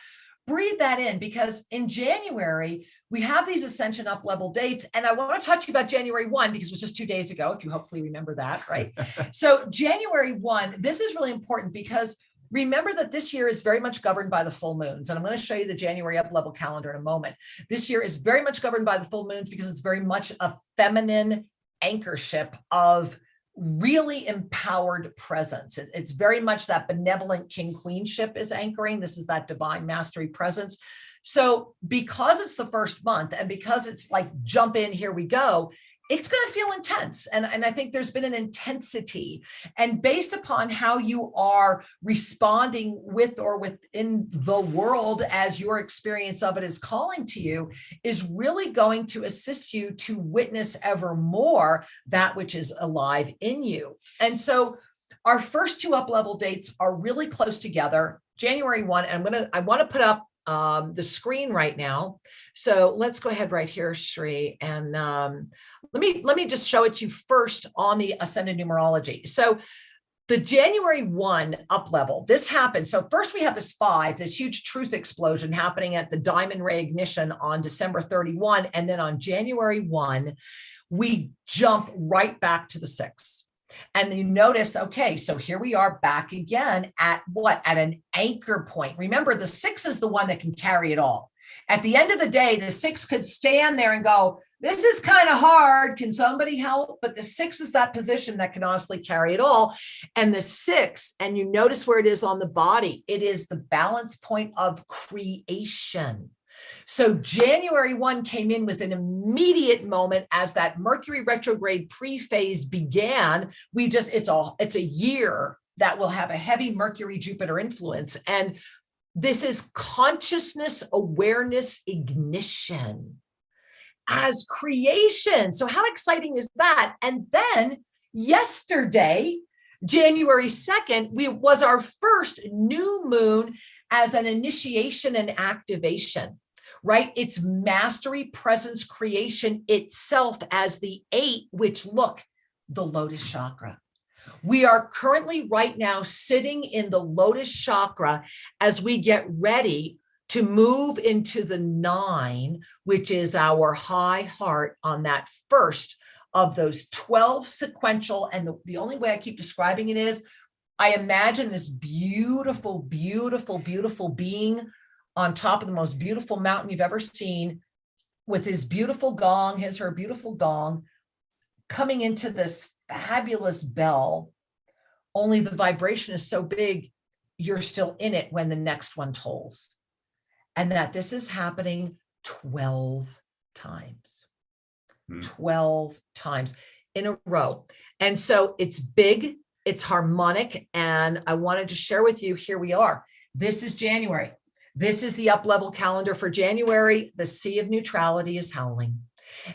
breathe that in, because in January, we have these ascension up level dates. And I want to talk to you about January 1, because it was just 2 days ago, if you hopefully remember that, right? So January 1, this is really important because remember that this year is very much governed by the full moons. And I'm going to show you the January up level calendar in a moment. This year is very much governed by the full moons because it's very much a feminine anchorship of really empowered presence. It's very much that benevolent king queenship is anchoring. This is that divine mastery presence. So because it's the first month and because it's like jump in, here we go, it's going to feel intense. And I think there's been an intensity, and based upon how you are responding with or within the world as your experience of it is calling to you, is really going to assist you to witness ever more that which is alive in you. And so our first 2 up level dates are really close together. January 1, and I want to put up the screen right now. So let's go ahead right here, Shri, and let me just show it to you first on the ascended numerology. So the January 1 up level, this happened. So first we have this 5, this huge truth explosion happening at the diamond ray ignition on December 31. And then on January 1, we jump right back to the 6. And you notice, okay, so here we are back again at what? At an anchor point. Remember, the 6 is the one that can carry it all. At the end of the day, the 6 could stand there and go, this is kind of hard. Can somebody help? But the 6 is that position that can honestly carry it all. And the 6, and you notice where it is on the body, it is the balance point of creation. So January 1 came in with an immediate moment as that Mercury retrograde pre-phase began. It's a year that will have a heavy Mercury Jupiter influence. And this is consciousness, awareness, ignition as creation. So how exciting is that? And then yesterday, January 2nd, was our first new moon as an initiation and activation, right? It's mastery, presence, creation itself as the 8, which look, the lotus chakra. We are currently right now sitting in the lotus chakra as we get ready to move into the 9, which is our high heart on that first of those 12 sequential. And the only way I keep describing it is, I imagine this beautiful, beautiful, beautiful being on top of the most beautiful mountain you've ever seen with his beautiful gong, her beautiful gong, coming into this fabulous bell. Only the vibration is so big, you're still in it when the next one tolls. And that this is happening 12 times. 12 times in a row. And so it's big, it's harmonic. And I wanted to share with you, here we are. This is January. This is the up-level calendar for January. The sea of neutrality is howling.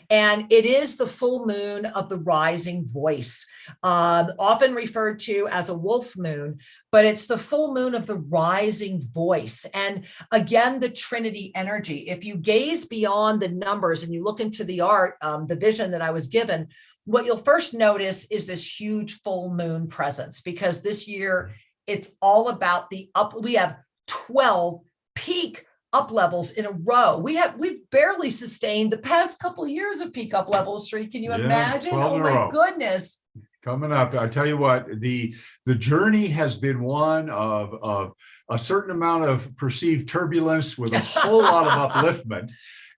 And it is the full moon of the rising voice, often referred to as a wolf moon, but it's the full moon of the rising voice. And again, the Trinity energy. If you gaze beyond the numbers and you look into the art, the vision that I was given, what you'll first notice is this huge full moon presence, because this year it's all about the up. We have 12 peak up levels in a row. We've barely sustained the past couple of years of peak up levels, Sri. Can you imagine? Oh my goodness. Coming up, I tell you what, the journey has been one of a certain amount of perceived turbulence with a whole lot of upliftment.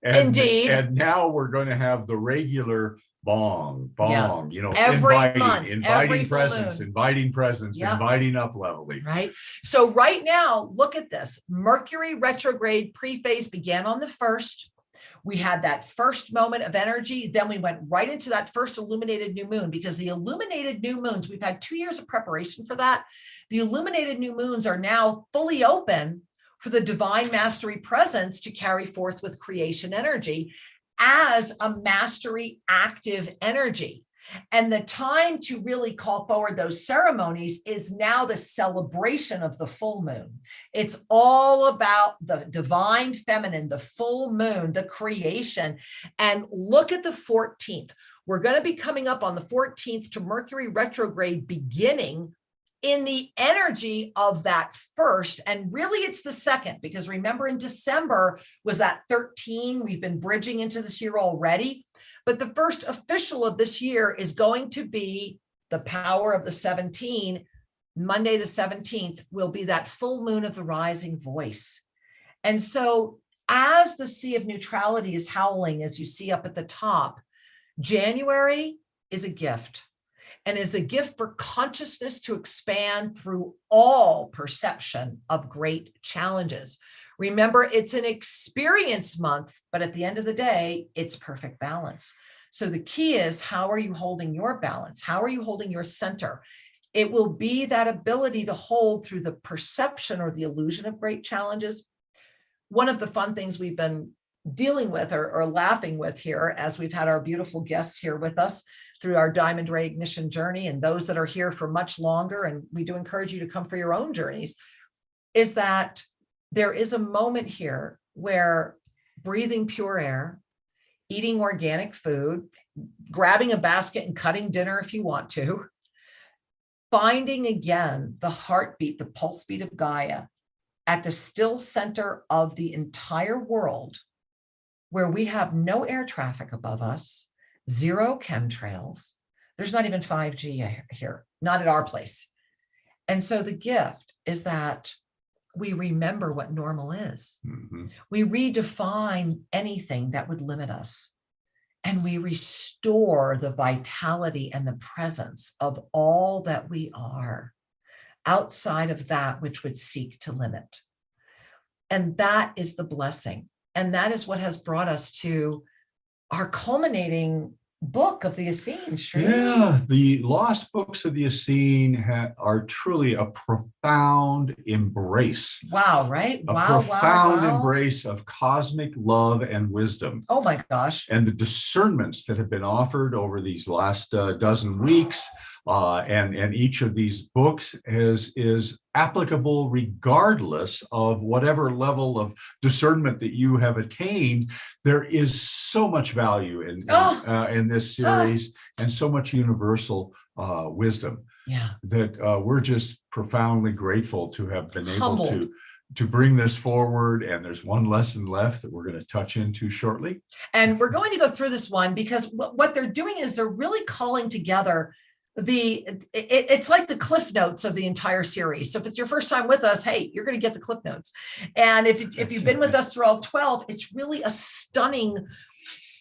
And, indeed. And now we're going to have the regular bong, you know, every inviting, month, inviting presence, inviting up leveling. Right. So right now, look at this. Mercury retrograde pre-phase began on the 1st. We had that first moment of energy. Then we went right into that first illuminated new moon, because the illuminated new moons, we've had 2 years of preparation for that. The illuminated new moons are now fully open for the divine mastery presence to carry forth with creation energy as a mastery active energy. And the time to really call forward those ceremonies is now the celebration of the full moon. It's all about the divine feminine, the full moon, the creation. And look at the 14th. We're going to be coming up on the 14th to Mercury retrograde beginning in the energy of that first. And really it's the second, because remember in December was that 13. We've been bridging into this year already. But the first official of this year is going to be the power of the 17. Monday, the 17th will be that full moon of the rising voice. And so as the sea of neutrality is howling, as you see up at the top, January is a gift, and is a gift for consciousness to expand through all perception of great challenges. Remember, it's an experience month, but at the end of the day, it's perfect balance. So the key is, how are you holding your balance? How are you holding your center? It will be that ability to hold through the perception or the illusion of great challenges. One of the fun things we've been dealing with or laughing with here, as we've had our beautiful guests here with us through our Diamond Ray Ignition journey, and those that are here for much longer, and we do encourage you to come for your own journeys, is that there is a moment here where breathing pure air, eating organic food, grabbing a basket and cutting dinner if you want to, finding again the heartbeat, the pulse beat of Gaia at the still center of the entire world, where we have no air traffic above us, zero chemtrails. There's not even 5G here, not at our place. And so the gift is that we remember what normal is. Mm-hmm. We redefine anything that would limit us, and we restore the vitality and the presence of all that we are outside of that which would seek to limit. And that is the blessing. And that is what has brought us to our culminating book of the Essene. Yeah, the lost books of the Essene are truly a profound embrace. Wow, right? A profound embrace of cosmic love and wisdom. Oh my gosh. And the discernments that have been offered over these last dozen weeks. And each of these books is applicable regardless of whatever level of discernment that you have attained. There is so much value in this series, and so much universal wisdom, that we're just profoundly grateful to have been able to bring this forward. And there's one lesson left that we're going to touch into shortly. And we're going to go through this one, because what they're doing is they're really calling together it's like the cliff notes of the entire series. So if it's your first time with us, hey, you're going to get the cliff notes. And if you've been with us through all 12, it's really a stunning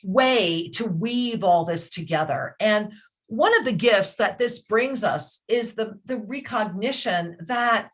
way to weave all this together. And one of the gifts that this brings us is the recognition that,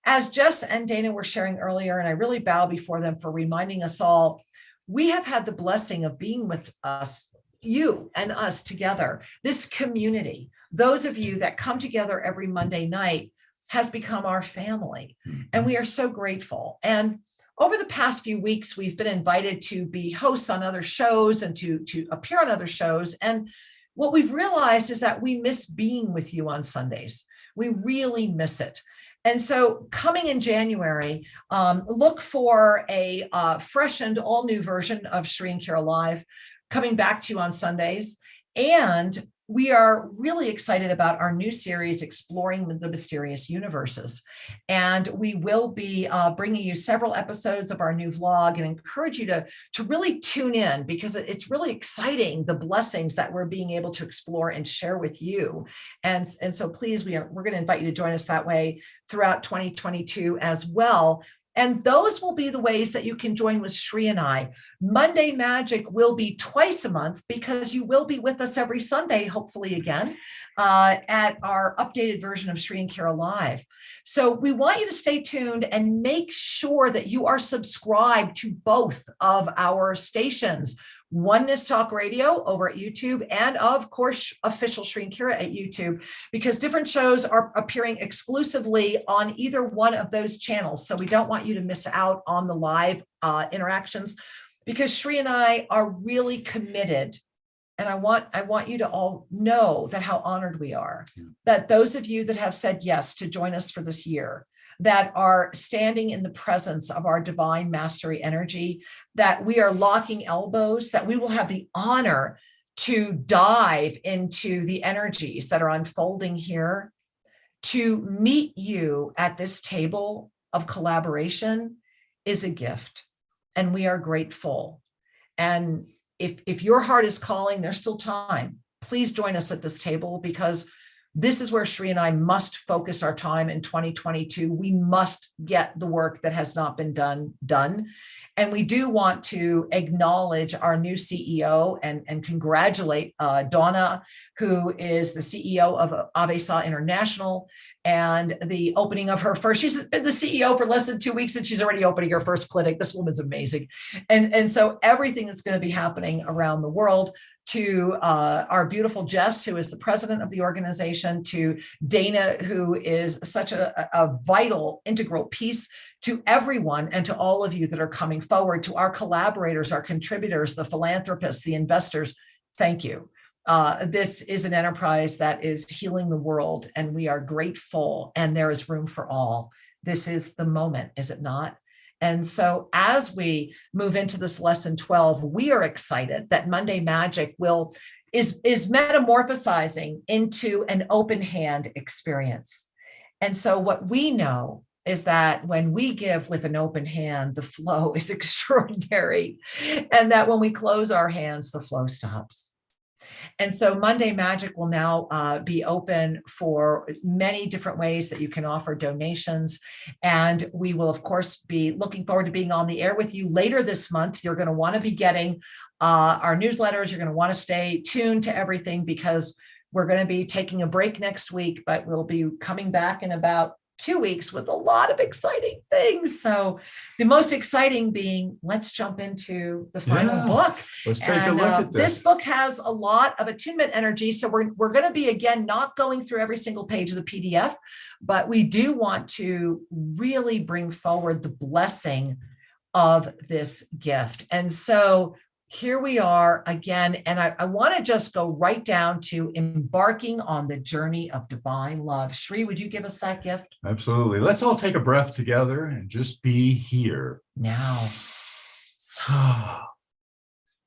as Jess and Dana were sharing earlier, and I really bow before them for reminding us all, we have had the blessing of being with us you and us together, this community, those of you that come together every Monday night, has become our family. And we are so grateful. And over the past few weeks, we've been invited to be hosts on other shows and to appear on other shows. And what we've realized is that we miss being with you on Sundays. We really miss it. And so coming in January, look for a fresh and all new version of Shri and Kira Live coming back to you on Sundays. And we are really excited about our new series, Exploring the Mysterious Universes. And we will be bringing you several episodes of our new vlog and encourage you to really tune in, because it's really exciting, the blessings that we're being able to explore and share with you. And so please, we're going to invite you to join us that way throughout 2022 as well. And those will be the ways that you can join with Shri and I. Monday Magic will be twice a month, because you will be with us every Sunday, hopefully again, at our updated version of Shri and Kira Live. So we want you to stay tuned and make sure that you are subscribed to both of our stations. Oneness Talk Radio over at YouTube, and of course, official Shri and Kira at YouTube, because different shows are appearing exclusively on either one of those channels. So we don't want you to miss out on the live interactions, because Shri and I are really committed. And I want you to all know that how honored we are, that those of you that have said yes to join us for this year, that are standing in the presence of our divine mastery energy, that we are locking elbows, that we will have the honor to dive into the energies that are unfolding here, to meet you at this table of collaboration is a gift. And we are grateful. And if your heart is calling, there's still time. Please join us at this table, because this is where Shri and I must focus our time in 2022. We must get the work that has not been done. And we do want to acknowledge our new CEO and congratulate Donna, who is the CEO of Avesa International, and the opening of her first, she's been the CEO for less than 2 weeks and she's already opening her first clinic. This woman's amazing. And so everything that's going to be happening around the world, to our beautiful Jess, who is the president of the organization, to Dana, who is such a vital, integral piece, to everyone, and to all of you that are coming forward, to our collaborators, our contributors, the philanthropists, the investors, thank you. This is an enterprise that is healing the world, and we are grateful, and there is room for all. This is the moment, is it not? And so as we move into this lesson 12, we are excited that Monday Magic is metamorphosizing into an open hand experience. And so what we know is that when we give with an open hand, the flow is extraordinary. And that when we close our hands, the flow stops. And so Monday Magic will now be open for many different ways that you can offer donations. And we will, of course, be looking forward to being on the air with you later this month. You're going to want to be getting our newsletters. You're going to want to stay tuned to everything, because we're going to be taking a break next week, but we'll be coming back in about 2 weeks with a lot of exciting things. So the most exciting being, let's jump into the final book. Let's take a look at this. This book has a lot of attunement energy. So we're going to be, again, not going through every single page of the PDF, but we do want to really bring forward the blessing of this gift. And so here we are again, and I want to just go right down to embarking on the journey of divine love. Shri, would you give us that gift? Absolutely. Let's all take a breath together and just be here. Now.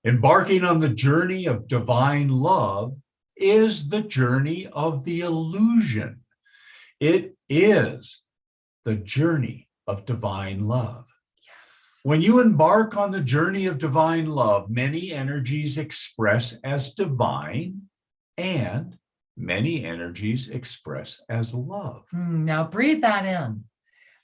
Embarking on the journey of divine love is the journey of the illusion. It is the journey of divine love. When you embark on the journey of divine love, many energies express as divine and many energies express as love. Now breathe that in,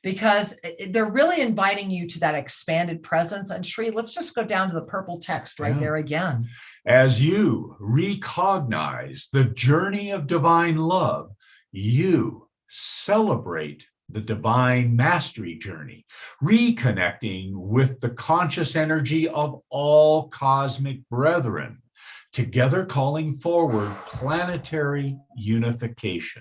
because they're really inviting you to that expanded presence. And Shri, let's just go down to the purple text right there again. As you recognize the journey of divine love, you celebrate the divine mastery journey, reconnecting with the conscious energy of all cosmic brethren. together calling forward planetary unification.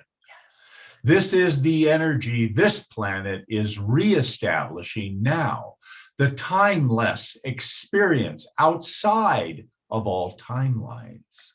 This is the energy this planet is reestablishing now, the timeless experience outside of all timelines.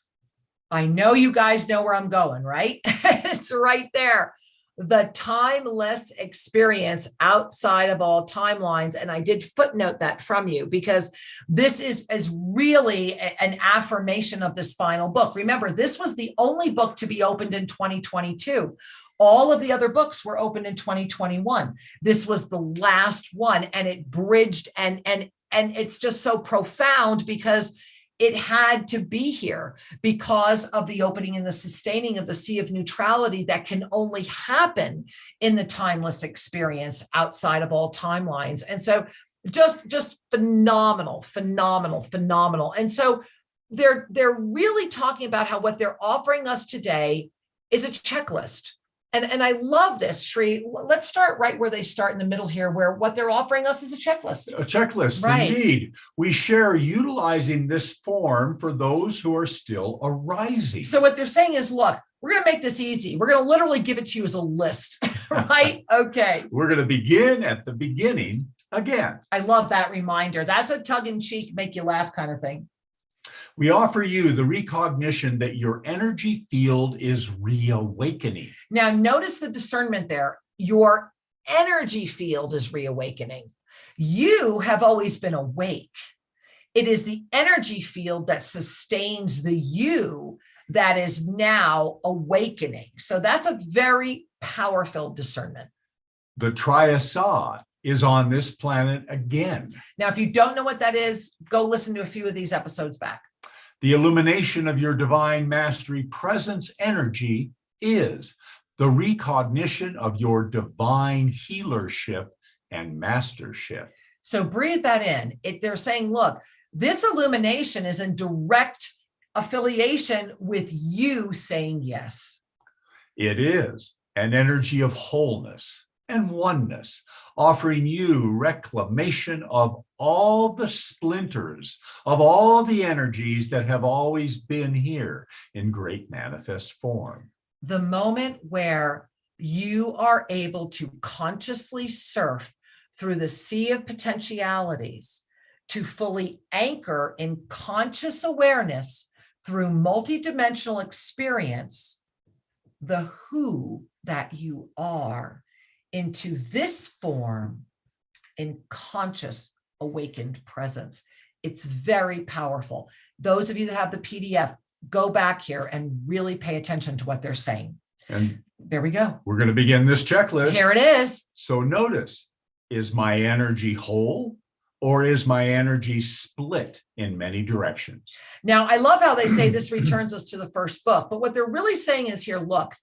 I know you guys know where I'm going, right? It's right there. The timeless experience outside of all timelines. And I did footnote that from you because this is really an affirmation of this final book. Remember, this was the only book to be opened in 2022. All of the other books were opened in 2021. This was the last one, and it bridged and it's just so profound because it had to be here because of the opening and the sustaining of the sea of neutrality that can only happen in the timeless experience outside of all timelines. And so just phenomenal, phenomenal, phenomenal. And so they're really talking about how what they're offering us today is a checklist. And I love this, Shri. Let's start right where they start in the middle here, where what they're offering us is a checklist. A checklist, right. Indeed. We share utilizing this form for those who are still arising. So what they're saying is, look, we're going to make this easy. We're going to literally give it to you as a list, right? Okay. We're going to begin at the beginning again. I love that reminder. That's a tongue-in-cheek, make you laugh kind of thing. We offer you the recognition that your energy field is reawakening. Now, notice the discernment there. Your energy field is reawakening. You have always been awake. It is the energy field that sustains the you that is now awakening. So that's a very powerful discernment. The Triasa is on this planet again. Now, if you don't know what that is, go listen to a few of these episodes back. The illumination of your divine mastery presence energy is the recognition of your divine healership and mastership. So breathe that in. They're saying, look, this illumination is in direct affiliation with you saying yes. It is an energy of wholeness and oneness, offering you reclamation of all the splinters, of all the energies that have always been here in great manifest form. The moment where you are able to consciously surf through the sea of potentialities to fully anchor in conscious awareness through multidimensional experience, the who that you are into this form in conscious awakened presence. It's very powerful. Those of you that have the PDF, go back here and really pay attention to what they're saying. And there we go. We're going to begin this checklist. Here it is. So notice, is my energy whole or is my energy split in many directions? Now, I love how they say this returns us to the first book, but what they're really saying is here, look,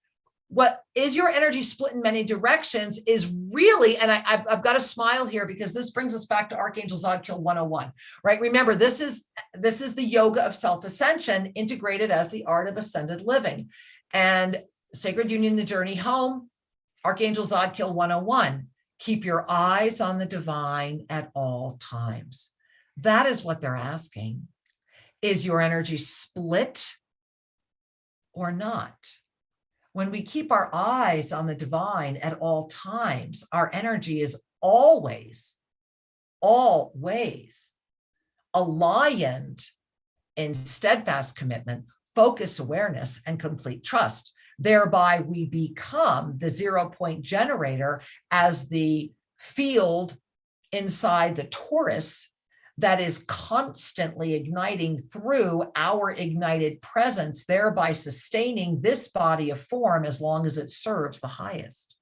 what is your energy split in many directions is really, and I've got to smile here because this brings us back to Archangel Zadkiel 101, right? Remember, this is the Yoga of Self-Ascension integrated as the art of ascended living. And Sacred Union, the Journey Home, Archangel Zadkiel 101, keep your eyes on the divine at all times. That is what they're asking. Is your energy split or not? When we keep our eyes on the divine at all times, our energy is always aligned in steadfast commitment, focus awareness, and complete trust. Thereby, we become the 0-point generator as the field inside the torus that is constantly igniting through our ignited presence, thereby sustaining this body of form as long as it serves the highest.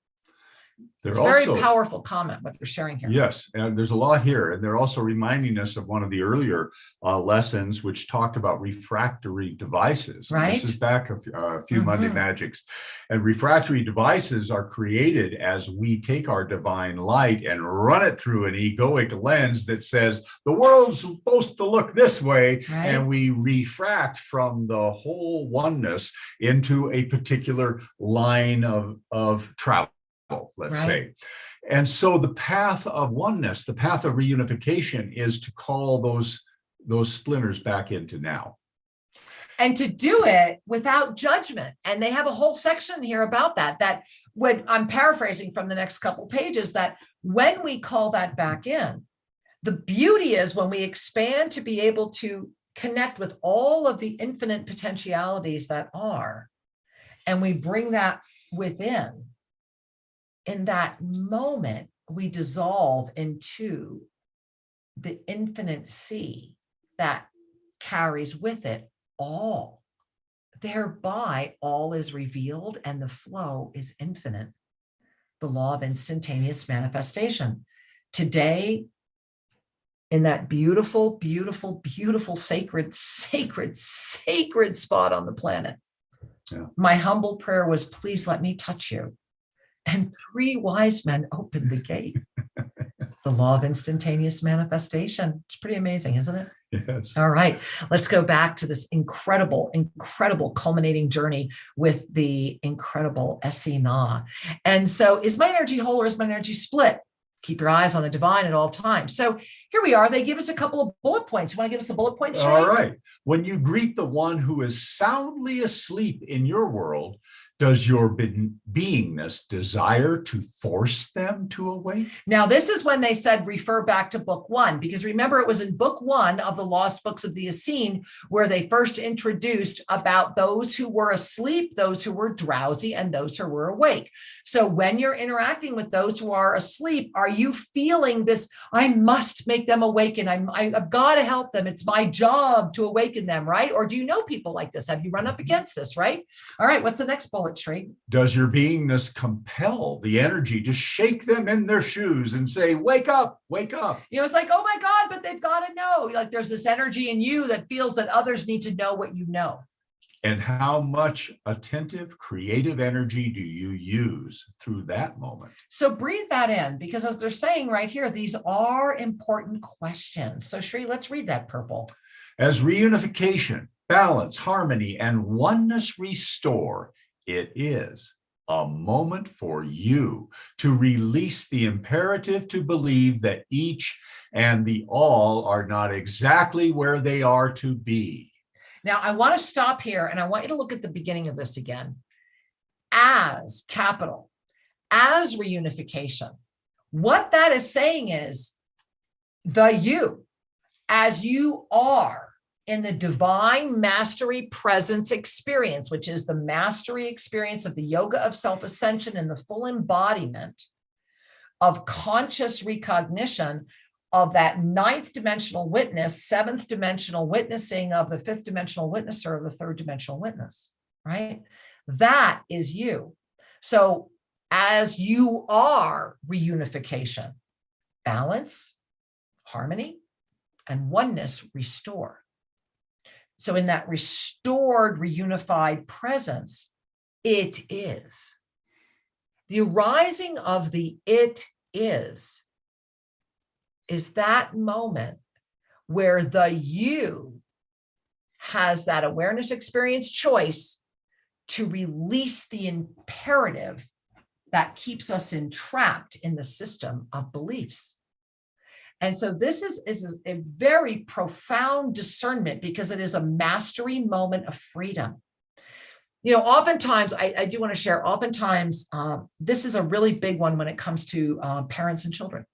It's a very powerful comment, what they're sharing here. Yes, and there's a lot here. And they're also reminding us of one of the earlier lessons, which talked about refractory devices. Right. This is back a few Monday Magics. And refractory devices are created as we take our divine light and run it through an egoic lens that says, the world's supposed to look this way. Right. And we refract from the whole oneness into a particular line of travel. Let's say. And so the path of oneness, the path of reunification is to call those splinters back into now. And to do it without judgment. And they have a whole section here about that, that when I'm paraphrasing from the next couple pages, that when we call that back in, the beauty is when we expand to be able to connect with all of the infinite potentialities that are, and we bring that within, in that moment, we dissolve into the infinite sea that carries with it all. Thereby, all is revealed and the flow is infinite. The law of instantaneous manifestation. Today, in that beautiful, beautiful, beautiful, sacred, sacred, sacred spot on the planet, my humble prayer was, please let me touch you. And 3 wise men opened the gate. The law of instantaneous manifestation. It's pretty amazing, isn't it? Yes. All right. Let's go back to this incredible, incredible culminating journey with the incredible Essene. And so, is my energy whole or is my energy split? Keep your eyes on the divine at all times. So here we are. They give us a couple of bullet points. You want to give us the bullet points, Sheree? All right. When you greet the one who is soundly asleep in your world, does your beingness desire to force them to awake? Now, this is when they said refer back to book 1, because remember, it was in book 1 of the Lost Books of the Essene where they first introduced about those who were asleep, those who were drowsy, and those who were awake. So when you're interacting with those who are asleep, are you feeling this, I must make them awaken. I've got to help them. It's my job to awaken them, right? Or do you know people like this? Have you run up against this, right? All right, what's the next bullet, Sheree? Does your beingness compel the energy to shake them in their shoes and say, wake up, wake up? You know, it's like, oh my God, but they've got to know. Like there's this energy in you that feels that others need to know what you know. And how much attentive, creative energy do you use through that moment? So breathe that in, because as they're saying right here, these are important questions. So Sheree, let's read that purple. As reunification, balance, harmony, and oneness restore, it is a moment for you to release the imperative to believe that each and the all are not exactly where they are to be. Now, I want to stop here and I want you to look at the beginning of this again. As capital, as reunification, what that is saying is the you, as you are in the divine mastery presence experience, which is the mastery experience of the yoga of self-ascension and the full embodiment of conscious recognition of that 9th dimensional witness, 7th dimensional witnessing of the 5th dimensional witnesser of the 3rd dimensional witness, right? That is you. So as you are reunification, balance, harmony, and oneness restore. So in that restored, reunified presence, it is. The arising of the it is that moment where the you has that awareness experience choice to release the imperative that keeps us entrapped in the system of beliefs. And so this is a very profound discernment, because it is a mastery moment of freedom. You know, oftentimes, I do want to share, oftentimes, this is a really big one when it comes to parents and children.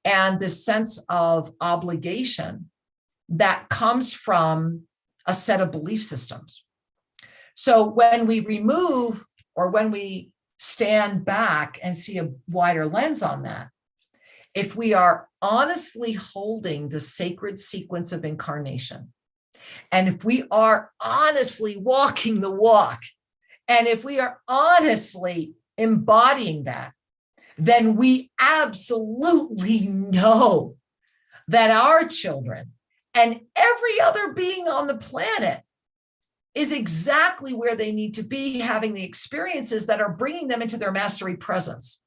And this sense of obligation that comes from a set of belief systems. So when we remove, or when we stand back and see a wider lens on that, if we are honestly holding the sacred sequence of incarnation, and if we are honestly walking the walk, and if we are honestly embodying that, then we absolutely know that our children and every other being on the planet is exactly where they need to be, having the experiences that are bringing them into their mastery presence.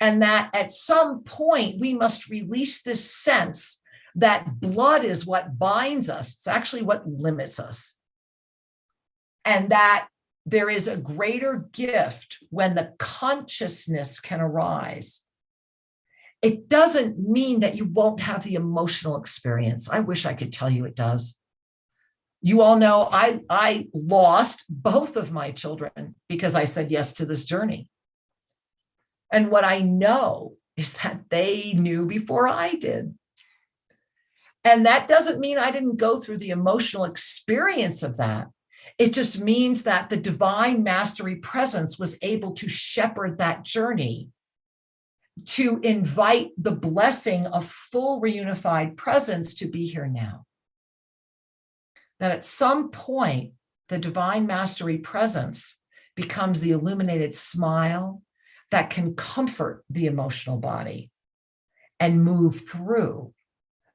And that at some point, we must release this sense that blood is what binds us. It's actually what limits us. And that there is a greater gift when the consciousness can arise. It doesn't mean that you won't have the emotional experience. I wish I could tell you it does. You all know I lost both of my children because I said yes to this journey. And what I know is that they knew before I did. And that doesn't mean I didn't go through the emotional experience of that. It just means that the divine mastery presence was able to shepherd that journey, to invite the blessing of full reunified presence to be here now. That at some point, the divine mastery presence becomes the illuminated smile that can comfort the emotional body and move through,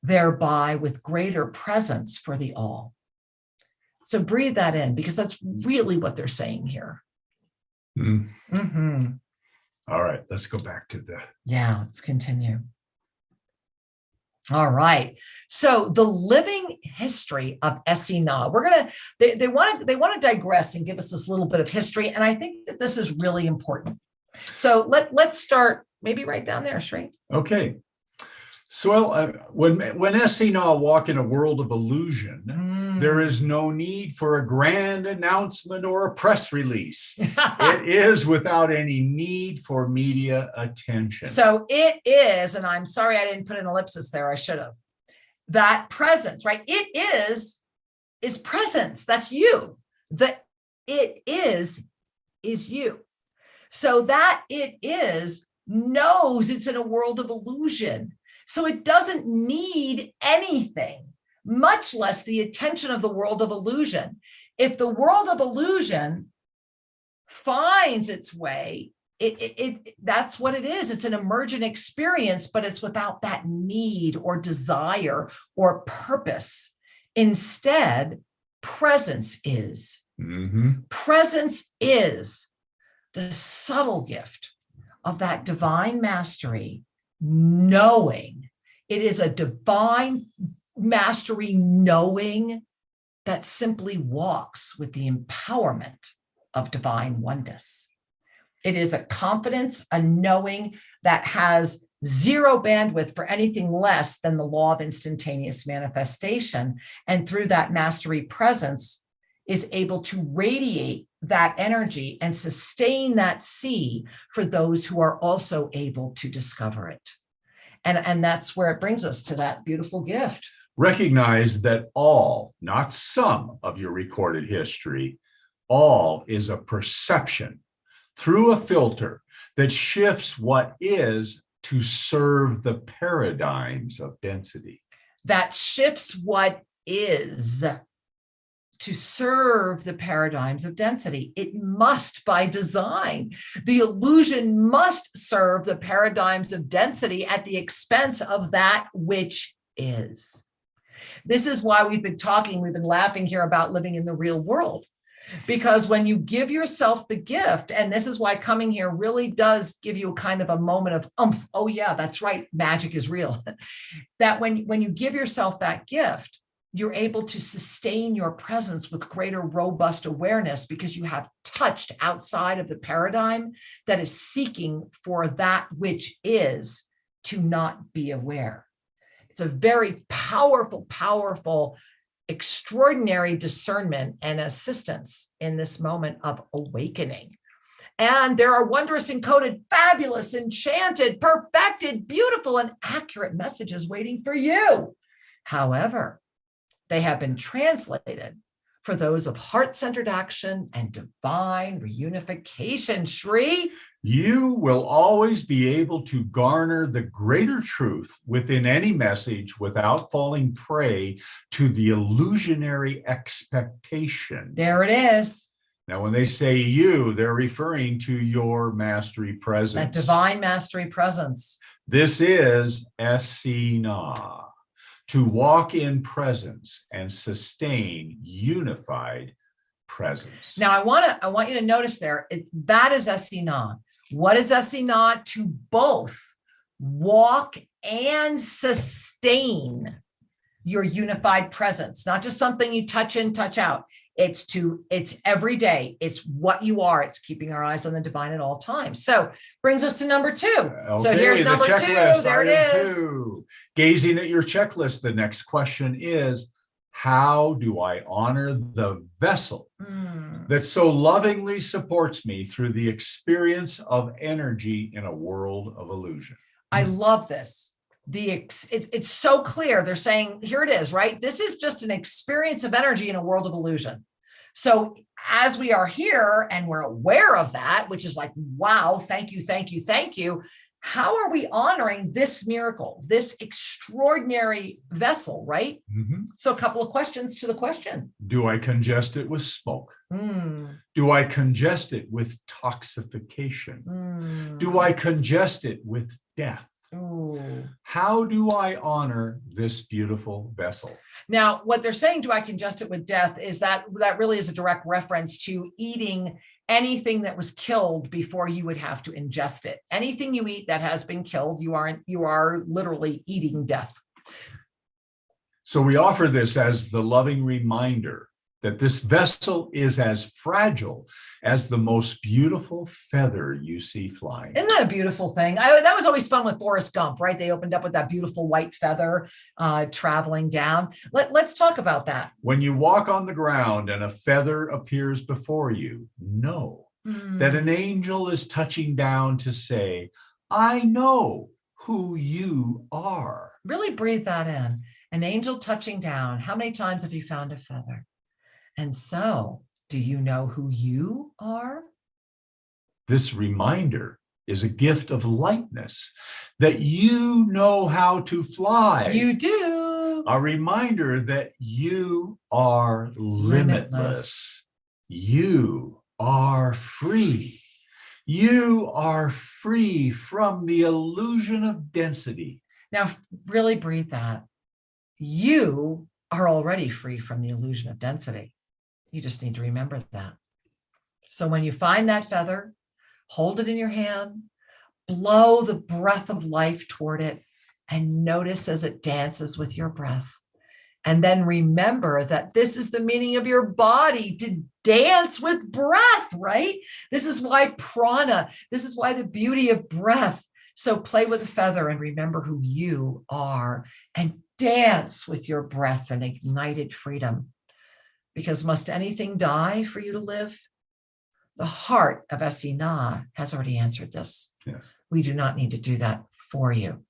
thereby with greater presence for the all. So breathe that in, because that's really what they're saying here. All right, let's go back to the. Yeah, let's continue. All right. So the living history of Essene. We're gonna. They want to digress and give us this little bit of history, and I think that this is really important. So let's start maybe right down there, Sri. Okay. So when Essene walk in a world of illusion, there is no need for a grand announcement or a press release. It is without any need for media attention. So it is, and I'm sorry I didn't put an ellipsis there. I should have. That presence, right? It is presence. That's you. The it is you. So that it is knows it's in a world of illusion. So it doesn't need anything, much less the attention of the world of illusion. If the world of illusion finds its way, that's what it is. It's an emergent experience, but it's without that need or desire or purpose. Instead, presence is. Presence is the subtle gift of that divine mastery, knowing. It is a divine mastery knowing that simply walks with the empowerment of divine oneness. It is a confidence, a knowing that has zero bandwidth for anything less than the law of instantaneous manifestation. And through that mastery presence is able to radiate that energy and sustain that sea for those who are also able to discover it. And that's where it brings us to that beautiful gift. Recognize that all, not some, of your recorded history, all is a perception through a filter that shifts what is to serve the paradigms of density. That shifts what is to serve the paradigms of density. It must by design. The illusion must serve the paradigms of density at the expense of that which is. This is why we've been laughing here about living in the real world. Because when you give yourself the gift, and this is why coming here really does give you a kind of a moment of oomph. Oh yeah, that's right. Magic is real. That when you give yourself that gift, you're able to sustain your presence with greater robust awareness because you have touched outside of the paradigm that is seeking for that which is to not be aware. It's a very powerful, powerful, extraordinary discernment and assistance in this moment of awakening. And there are wondrous, encoded, fabulous, enchanted, perfected, beautiful, and accurate messages waiting for you. However, they have been translated for those of heart-centered action and divine reunification. Shri, you will always be able to garner the greater truth within any message without falling prey to the illusionary expectation. There it is. Now, when they say you, they're referring to your mastery presence. That divine mastery presence. This is Essene. To walk in presence and sustain unified presence. Now, I want you to notice there, that is Essene. What is Essene? To both walk and sustain your unified presence, not just something you touch in, touch out. It's every day. It's what you are. It's keeping our eyes on the divine at all times. So brings us to number 2. Okay, so here's number 2. There it is. 2. Gazing at your checklist, the next question is, How do I honor the vessel that so lovingly supports me through the experience of energy in a world of illusion? I love this. It's so clear. They're saying, here it is, right? This is just an experience of energy in a world of illusion. So as we are here and we're aware of that, which is like, wow, thank you, thank you, thank you. How are we honoring this miracle, this extraordinary vessel, right? So a couple of questions to the question. Do I congest it with smoke? Do I congest it with toxification? Do I congest it with death? Ooh. How do I honor this beautiful vessel? Now, what they're saying, do I congest it with death, is that really is a direct reference to eating anything that was killed before you would have to ingest it. Anything you eat that has been killed, you are literally eating death. So we offer this as the loving reminder that this vessel is as fragile as the most beautiful feather you see flying. Isn't that a beautiful thing? That was always fun with Forrest Gump, right? They opened up with that beautiful white feather traveling down. Let's talk about that. When you walk on the ground and a feather appears before you, know that an angel is touching down to say, I know who you are. Really breathe that in. An angel touching down. How many times have you found a feather? And so, do you know who you are? This reminder is a gift of lightness, that you know how to fly. You do. A reminder that you are limitless. You are free. You are free from the illusion of density. Now, really breathe that. You are already free from the illusion of density. You just need to remember that. So when you find that feather, hold it in your hand, blow the breath of life toward it, and notice as it dances with your breath. And then remember that this is the meaning of your body, to dance with breath, right? This is why prana, this is why the beauty of breath. So play with the feather and remember who you are and dance with your breath and ignited freedom. Because must anything die for you to live? The heart of Essene has already answered this. Yes. We do not need to do that for you.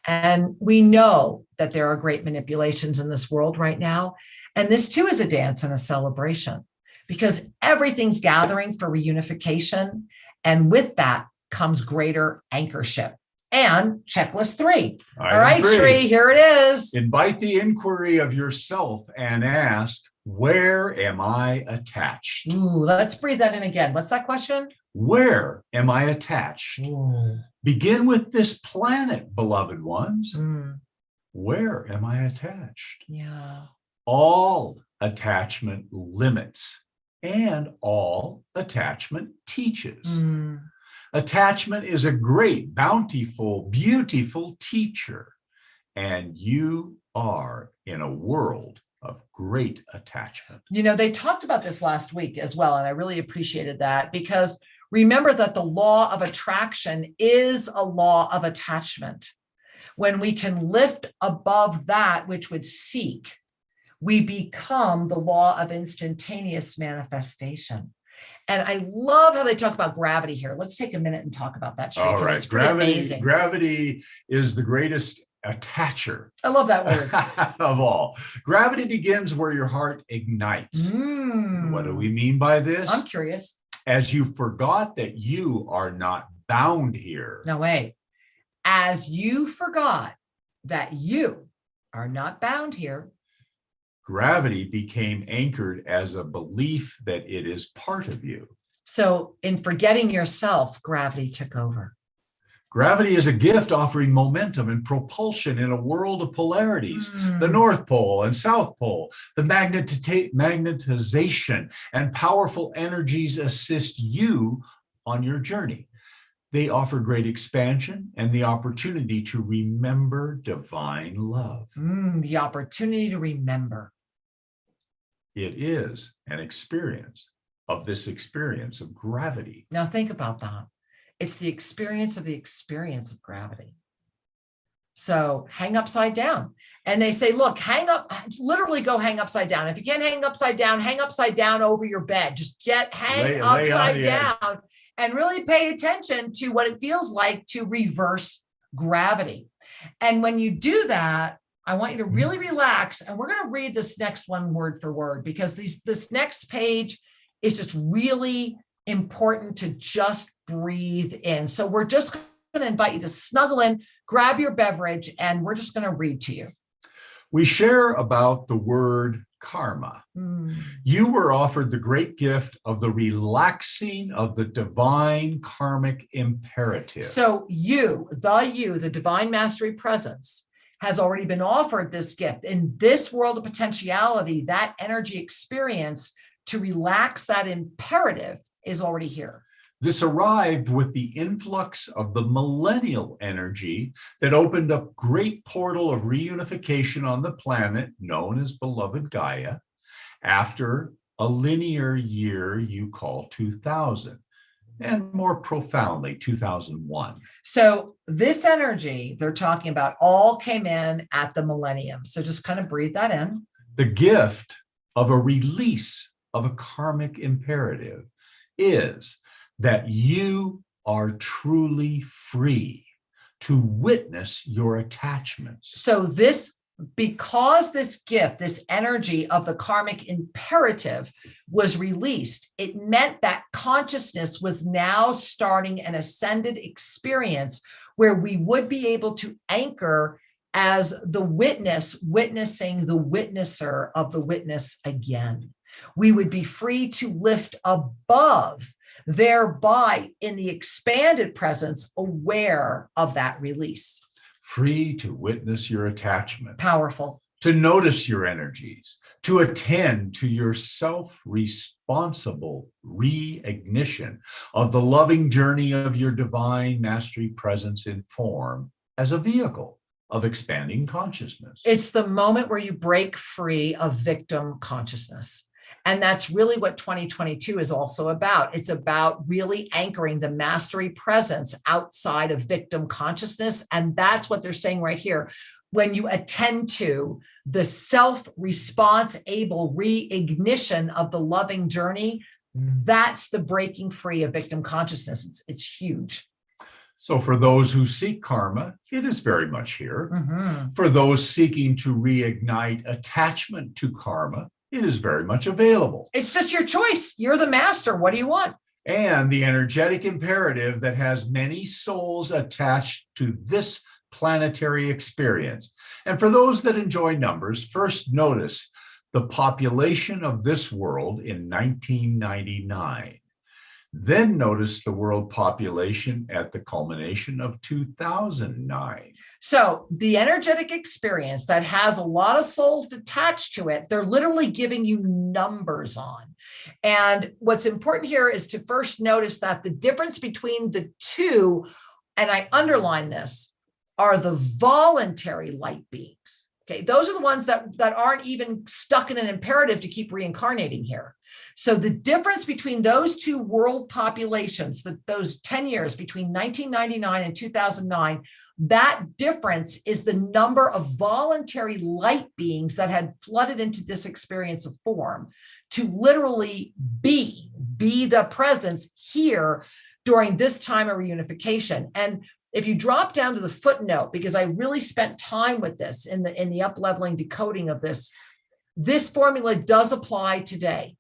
And we know that there are great manipulations in this world right now. And this too is a dance and a celebration, because everything's gathering for reunification. And with that comes greater anchorship. And checklist 3. All right, Sri, here it is. Invite the inquiry of yourself and ask, where am I attached? Ooh, let's breathe that in again. What's that question? Where am I attached? Ooh. Begin with this planet, beloved ones. Where am I attached? Yeah. All attachment limits and all attachment teaches. Attachment is a great, bountiful, beautiful teacher, and you are in a world of great attachment. You know, they talked about this last week as well, and I really appreciated that, because remember that the law of attraction is a law of attachment. When we can lift above that which would seek, we become the law of instantaneous manifestation. And I love how they talk about gravity here. Let's take a minute and talk about that. All right, it's pretty amazing. Gravity is the greatest attacher. I love that word. Of all. Gravity begins where your heart ignites. What do we mean by this? I'm curious. As you forgot that you are not bound here. No, wait. As you forgot that you are not bound here. Gravity became anchored as a belief that it is part of you. So in forgetting yourself, gravity took over. Gravity is a gift offering momentum and propulsion in a world of polarities. The North Pole and South Pole, the magnetization and powerful energies assist you on your journey. They offer great expansion and the opportunity to remember divine love. The opportunity to remember. It is an experience of this experience of gravity. Now think about that. It's the experience of gravity. So hang upside down. And they say, look, literally go hang upside down. If you can't hang upside down over your bed. Just hang upside down and really pay attention to what it feels like to reverse gravity. And when you do that, I want you to really relax. And we're going to read this next one word for word, because this next page is just really important to just breathe in. So we're just going to invite you to snuggle in, grab your beverage, and we're just going to read to you. We share about the word karma. You were offered the great gift of the relaxing of the divine karmic imperative. So the divine mastery presence, has already been offered this gift in this world of potentiality. That energy experience to relax that imperative is already here. This arrived with the influx of the millennial energy that opened up great portal of reunification on the planet known as beloved Gaia after a linear year you call 2000, and more profoundly 2001. So this energy they're talking about all came in at the millennium. So just kind of breathe that in. The gift of a release of a karmic imperative is that you are truly free to witness your attachments. So because this gift, this energy of the karmic imperative was released, it meant that consciousness was now starting an ascended experience where we would be able to anchor as the witness, witnessing the witnesser of the witness again. We would be free to lift above, thereby in the expanded presence, aware of that release. Free to witness your attachment. Powerful. To notice your energies, to attend to your self-responsible reignition of the loving journey of your divine mastery presence in form as a vehicle of expanding consciousness. It's the moment where you break free of victim consciousness. And that's really what 2022 is also about. It's about really anchoring the mastery presence outside of victim consciousness. And that's what they're saying right here. When you attend to the self-response able reignition of the loving journey, that's the breaking free of victim consciousness. It's huge. So for those who seek karma, it is very much here. Mm-hmm. For those seeking to reignite attachment to karma, it is very much available. It's just your choice. You're the master. What do you want? And the energetic imperative that has many souls attached to this planetary experience. And for those that enjoy numbers, first notice the population of this world in 1999. Then notice the world population at the culmination of 2009. So the energetic experience that has a lot of souls attached to it, they're literally giving you numbers on. And what's important here is to first notice that the difference between the two, and I underline this, are the voluntary light beings. Okay, those are the ones that aren't even stuck in an imperative to keep reincarnating here. So the difference between those two world populations, those 10 years between 1999 and 2009, that difference is the number of voluntary light beings that had flooded into this experience of form to literally be the presence here during this time of reunification. And if you drop down to the footnote, because I really spent time with this in the up-leveling decoding of this formula does apply today.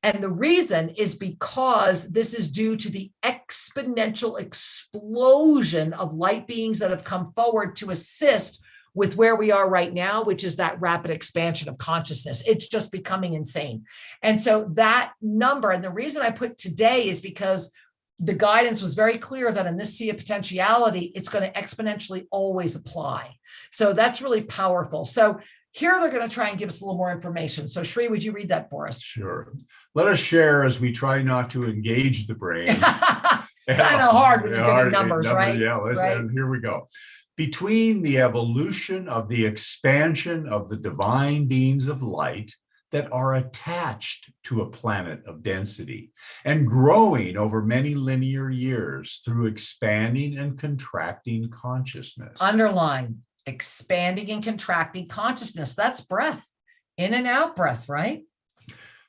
And the reason is because this is due to the exponential explosion of light beings that have come forward to assist with where we are right now, which is that rapid expansion of consciousness. It's just becoming insane. And so that number, and the reason I put today is because the guidance was very clear that in this sea of potentiality, it's going to exponentially always apply. So that's really powerful. So here they're going to try and give us a little more information. So Shri, would you read that for us? Sure. Let us share as we try not to engage the brain. Kind of hard when you're giving numbers, right? Yeah, right? And here we go. Between the evolution of the expansion of the divine beings of light that are attached to a planet of density and growing over many linear years through expanding and contracting consciousness. Underline, expanding and contracting consciousness. That's breath, in and out breath, right?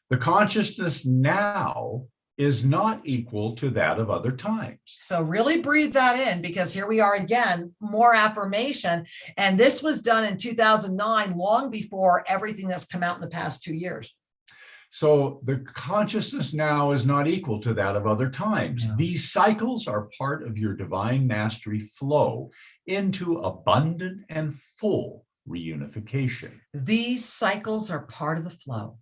The consciousness now is not equal to that of other times. So really breathe that in, because here we are again, more affirmation. And this was done in 2009, long before everything that's come out in the past 2 years. So the consciousness now is not equal to that of other times. No. These cycles are part of your divine mastery flow into abundant and full reunification. These cycles are part of the flow.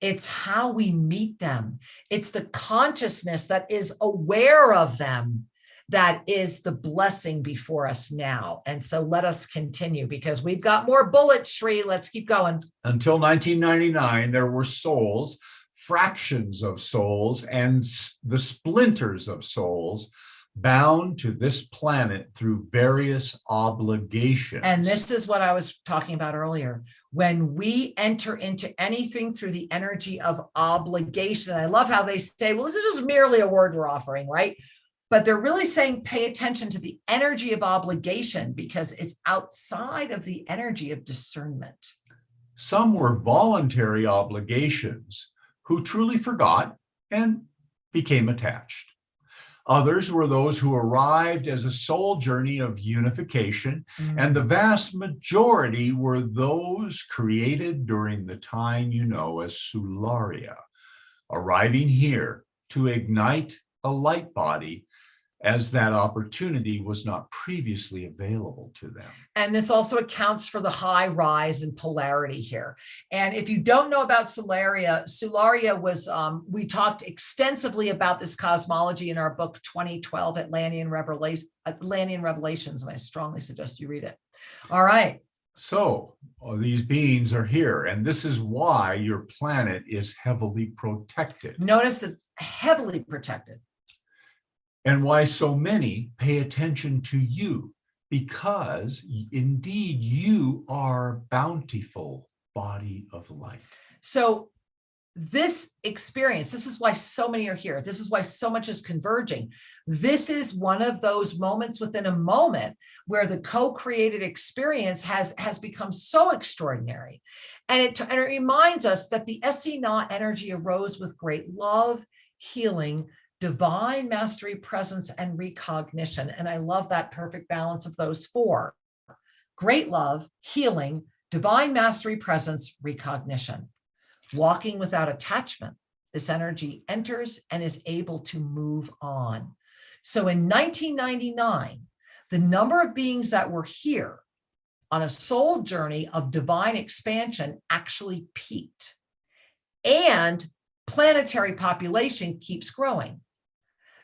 It's how we meet them. It's the consciousness that is aware of them that is the blessing before us now. And so let us continue, because we've got more bullets, Shri. Let's keep going. Until 1999, there were souls, fractions of souls, and the splinters of souls bound to this planet through various obligations. And this is what I was talking about earlier. When we enter into anything through the energy of obligation, I love how they say, well, this is just merely a word we're offering, right? But they're really saying, pay attention to the energy of obligation, because it's outside of the energy of discernment. Some were voluntary obligations who truly forgot and became attached. Others were those who arrived as a soul journey of unification, and the vast majority were those created during the time you know as Sularia, arriving here to ignite a light body, as that opportunity was not previously available to them. And this also accounts for the high rise in polarity here. And if you don't know about Sularia was, we talked extensively about this cosmology in our book 2012, Atlantean Revelations, and I strongly suggest you read it. All right. So these beings are here, and this is why your planet is heavily protected. Notice that heavily protected. And why so many pay attention to you, because indeed you are bountiful body of light. So this experience, this is why so many are here. This is why so much is converging. This is one of those moments within a moment where the co-created experience has become so extraordinary. And it reminds us that the Essene energy arose with great love, healing, divine mastery, presence, and recognition. And I love that perfect balance of those four: great love, healing, divine mastery, presence, recognition. Walking without attachment, this energy enters and is able to move on. So in 1999, the number of beings that were here on a soul journey of divine expansion actually peaked. And planetary population keeps growing.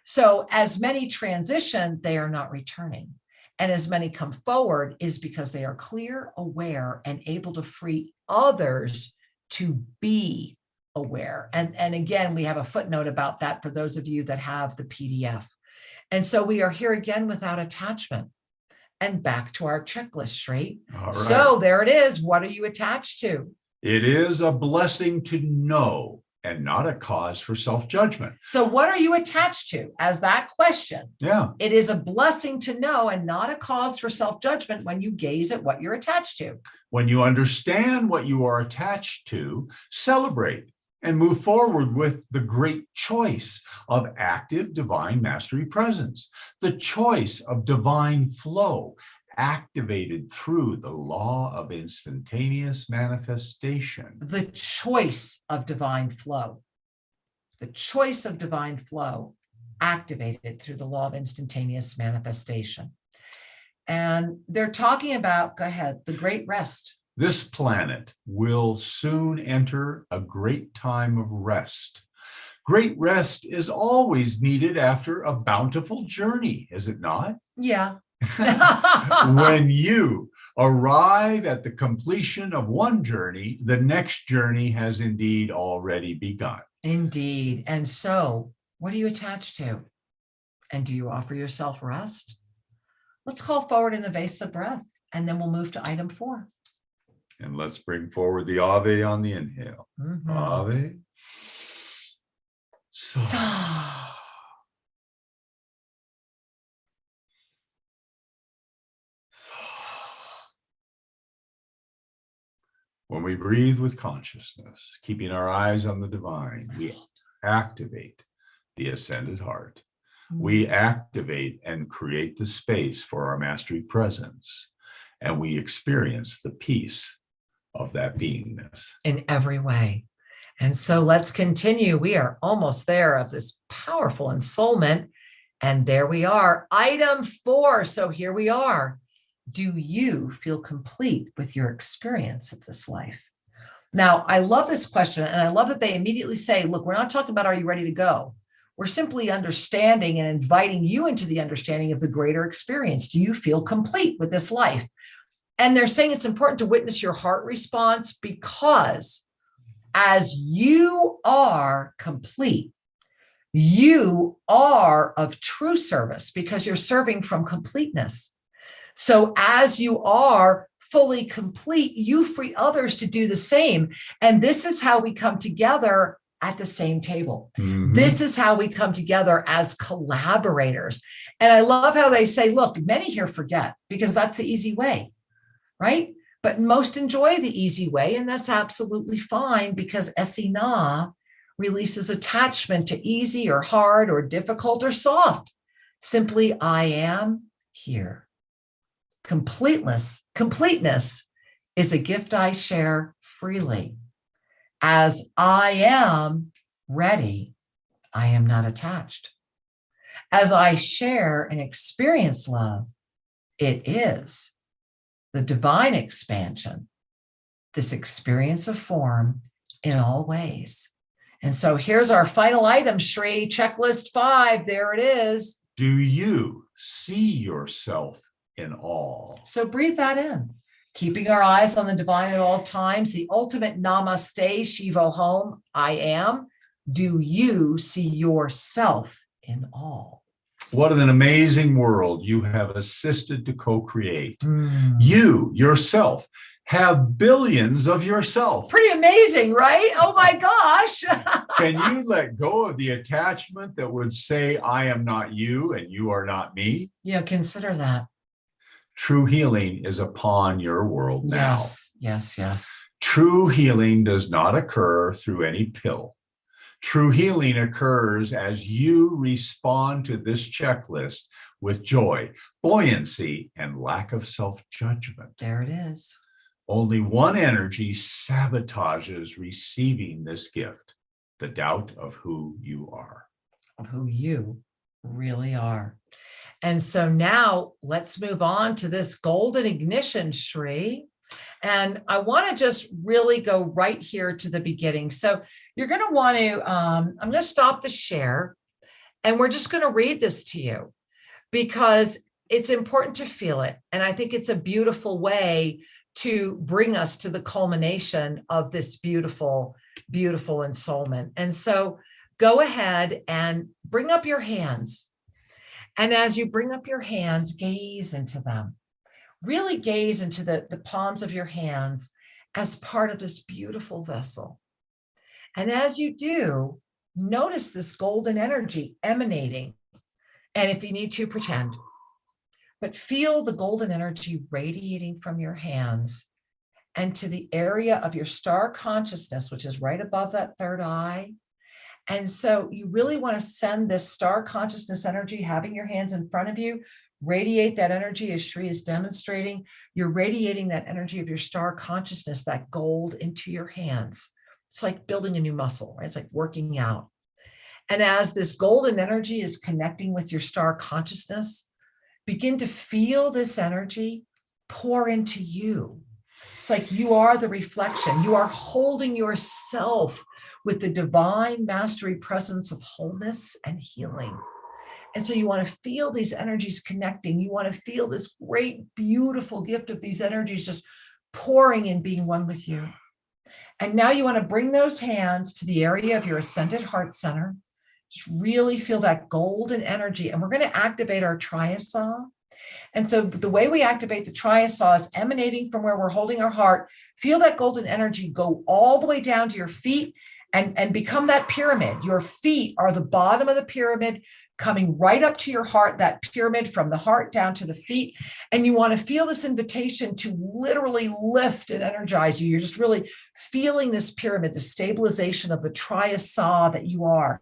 So as many transition, they are not returning. And as many come forward is because they are clear, aware, and able to free others to be aware. And again, we have a footnote about that for those of you that have the PDF. And so we are here again without attachment. And back to our checklist, Shri. All right. So there it is. What are you attached to? It is a blessing to know, and not a cause for self-judgment. So what are you attached to? As that question. Yeah. It is a blessing to know and not a cause for self-judgment when you gaze at what you're attached to. When you understand what you are attached to, celebrate and move forward with the great choice of active divine mastery presence, the choice of divine flow, activated through the law of instantaneous manifestation. The choice of divine flow. The choice of divine flow activated through the law of instantaneous manifestation. And they're talking about, go ahead, the great rest. This planet will soon enter a great time of rest. Great rest is always needed after a bountiful journey, is it not? Yeah. When you arrive at the completion of one journey, the next journey has indeed already begun. Indeed. And so, what are you attached to? And do you offer yourself rest? Let's call forward an evasive breath, and then we'll move to item 4. And let's bring forward the Ave on the inhale. Ave. Sa. When we breathe with consciousness, keeping our eyes on the divine, we activate the ascended heart. We activate and create the space for our mastery presence, and we experience the peace of that beingness. In every way. And so let's continue. We are almost there of this powerful ensoulment. And there we are. Item 4. So here we are. Do you feel complete with your experience of this life? Now, I love this question. And I love that they immediately say, look, we're not talking about, are you ready to go? We're simply understanding and inviting you into the understanding of the greater experience. Do you feel complete with this life? And they're saying it's important to witness your heart response, because as you are complete, you are of true service, because you're serving from completeness. So as you are fully complete, you free others to do the same. And this is how we come together at the same table. This is how we come together as collaborators. And I love how they say, look, many here forget, because that's the easy way, right? But most enjoy the easy way. And that's absolutely fine, because Essene releases attachment to easy or hard or difficult or soft. Simply, I am here. Completeness is a gift I share freely. As I am ready, I am not attached. As I share and experience love, it is the divine expansion, this experience of form in all ways. And so here's our final item, Shri, checklist 5. There it is. Do you see yourself in all? So breathe that in. Keeping our eyes on the divine at all times, the ultimate namaste, Shivo home, I am. Do you see yourself in all? What an amazing world you have assisted to co-create. You, yourself, have billions of yourself. Pretty amazing, right? Oh my gosh. Can you let go of the attachment that would say, I am not you and you are not me? Yeah, consider that. True healing is upon your world now. Yes. True healing does not occur through any pill. True healing occurs as you respond to this checklist with joy, buoyancy, and lack of self-judgment. There it is. Only one energy sabotages receiving this gift, the doubt of who you are. Of who you really are. And so now let's move on to this golden ignition, Shri. And I want to just really go right here to the beginning. So you're going to want to, I'm going to stop the share, and we're just going to read this to you, because it's important to feel it. And I think it's a beautiful way to bring us to the culmination of this beautiful, beautiful ensoulment. And so go ahead and bring up your hands. And as you bring up your hands, gaze into them. Really gaze into the palms of your hands as part of this beautiful vessel. And as you do, notice this golden energy emanating. And if you need to, pretend. But feel the golden energy radiating from your hands and to the area of your star consciousness, which is right above that third eye. And so you really want to send this star consciousness energy, having your hands in front of you, radiate that energy as Shri is demonstrating. You're radiating that energy of your star consciousness, that gold, into your hands. It's like building a new muscle, right? It's like working out. And as this golden energy is connecting with your star consciousness, begin to feel this energy pour into you. It's like you are the reflection. You are holding yourself with the divine mastery presence of wholeness and healing. And so you want to feel these energies connecting. You want to feel this great, beautiful gift of these energies just pouring and being one with you. And now you want to bring those hands to the area of your ascended heart center. Just really feel that golden energy. And we're going to activate our triasa. And so the way we activate the triasaw is emanating from where we're holding our heart. Feel that golden energy go all the way down to your feet and become that pyramid. Your feet are the bottom of the pyramid, coming right up to your heart, that pyramid from the heart down to the feet. And you want to feel this invitation to literally lift and energize you. You're just really feeling this pyramid, the stabilization of the triasaw that you are.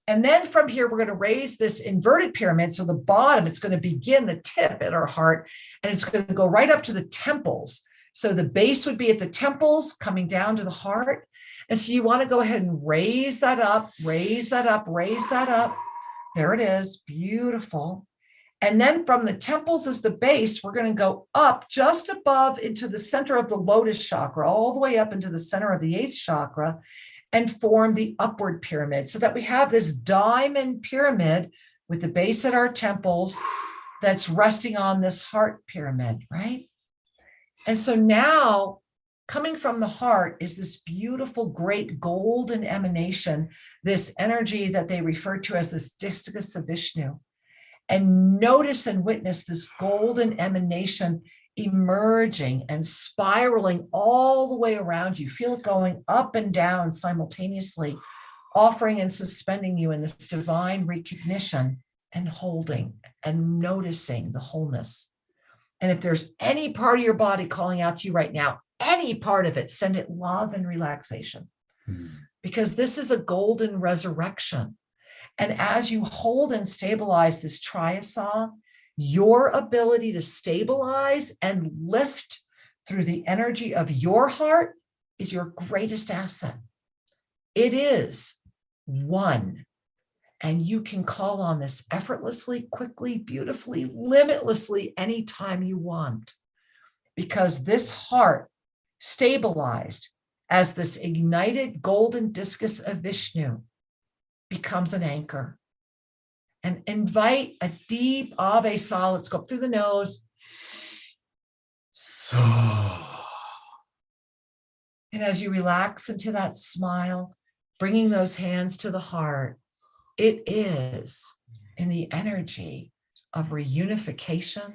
And then from here, we're going to raise this inverted pyramid. So the bottom, it's going to begin the tip at our heart, and it's going to go right up to the temples. So the base would be at the temples, coming down to the heart. And so you want to go ahead and raise that up, raise that up, raise that up. There it is. Beautiful. And then from the temples as the base, we're going to go up just above into the center of the lotus chakra, all the way up into the center of the 8th chakra, and form the upward pyramid, so that we have this diamond pyramid with the base at our temples that's resting on this heart pyramid, right? And so now, coming from the heart is this beautiful, great golden emanation, this energy that they refer to as this discus of Vishnu. And notice and witness this golden emanation emerging and spiraling all the way around you. Feel it going up and down simultaneously, offering and suspending you in this divine recognition and holding and noticing the wholeness. And if there's any part of your body calling out to you right now, any part of it, send it love and relaxation, because this is a golden resurrection. And as you hold and stabilize this triasaw, your ability to stabilize and lift through the energy of your heart is your greatest asset. It is one. And you can call on this effortlessly, quickly, beautifully, limitlessly, anytime you want. Because this heart, stabilized as this ignited golden discus of Vishnu, becomes an anchor. And invite a deep Ave Sa. Let's go up through the nose. So. And as you relax into that smile, bringing those hands to the heart, it is in the energy of reunification,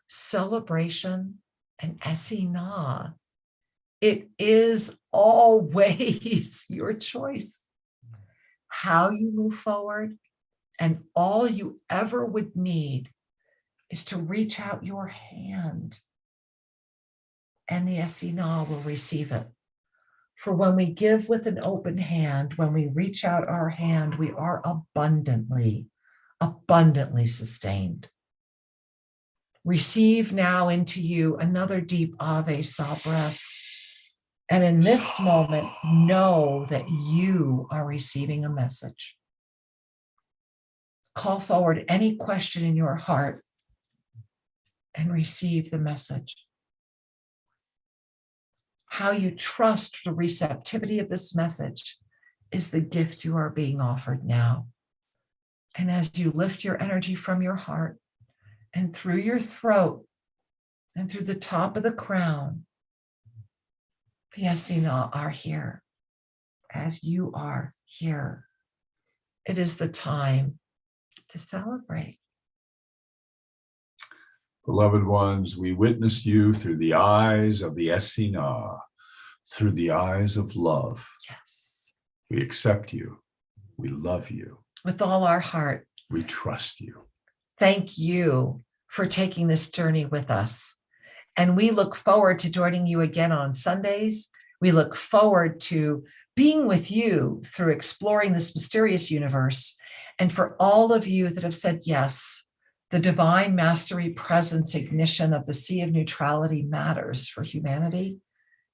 celebration, and Essene. It is always your choice how you move forward. And all you ever would need is to reach out your hand, and the Essene will receive it. For when we give with an open hand, when we reach out our hand, we are abundantly, abundantly sustained. Receive now into you another deep Ave Sa breath. And in this moment, know that you are receiving a message. Call forward any question in your heart and receive the message. How you trust the receptivity of this message is the gift you are being offered now. And as you lift your energy from your heart and through your throat and through the top of the crown, the Essene are here as you are here. It is the time to celebrate. Beloved ones, we witness you through the eyes of the Essene, through the eyes of love. Yes. We accept you. We love you. With all our heart. We trust you. Thank you for taking this journey with us. And we look forward to joining you again on Sundays. We look forward to being with you through exploring this mysterious universe. And for all of you that have said yes, the divine mastery presence ignition of the sea of neutrality matters for humanity.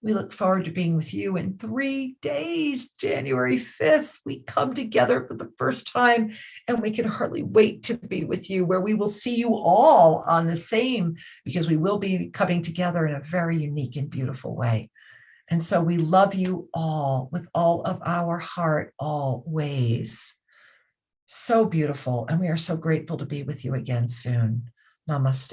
We look forward to being with you in 3 days. January 5th, we come together for the first time, and we can hardly wait to be with you, where we will see you all on the same, because we will be coming together in a very unique and beautiful way. And so we love you all with all of our heart, always. So beautiful. And we are so grateful to be with you again soon. Namaste.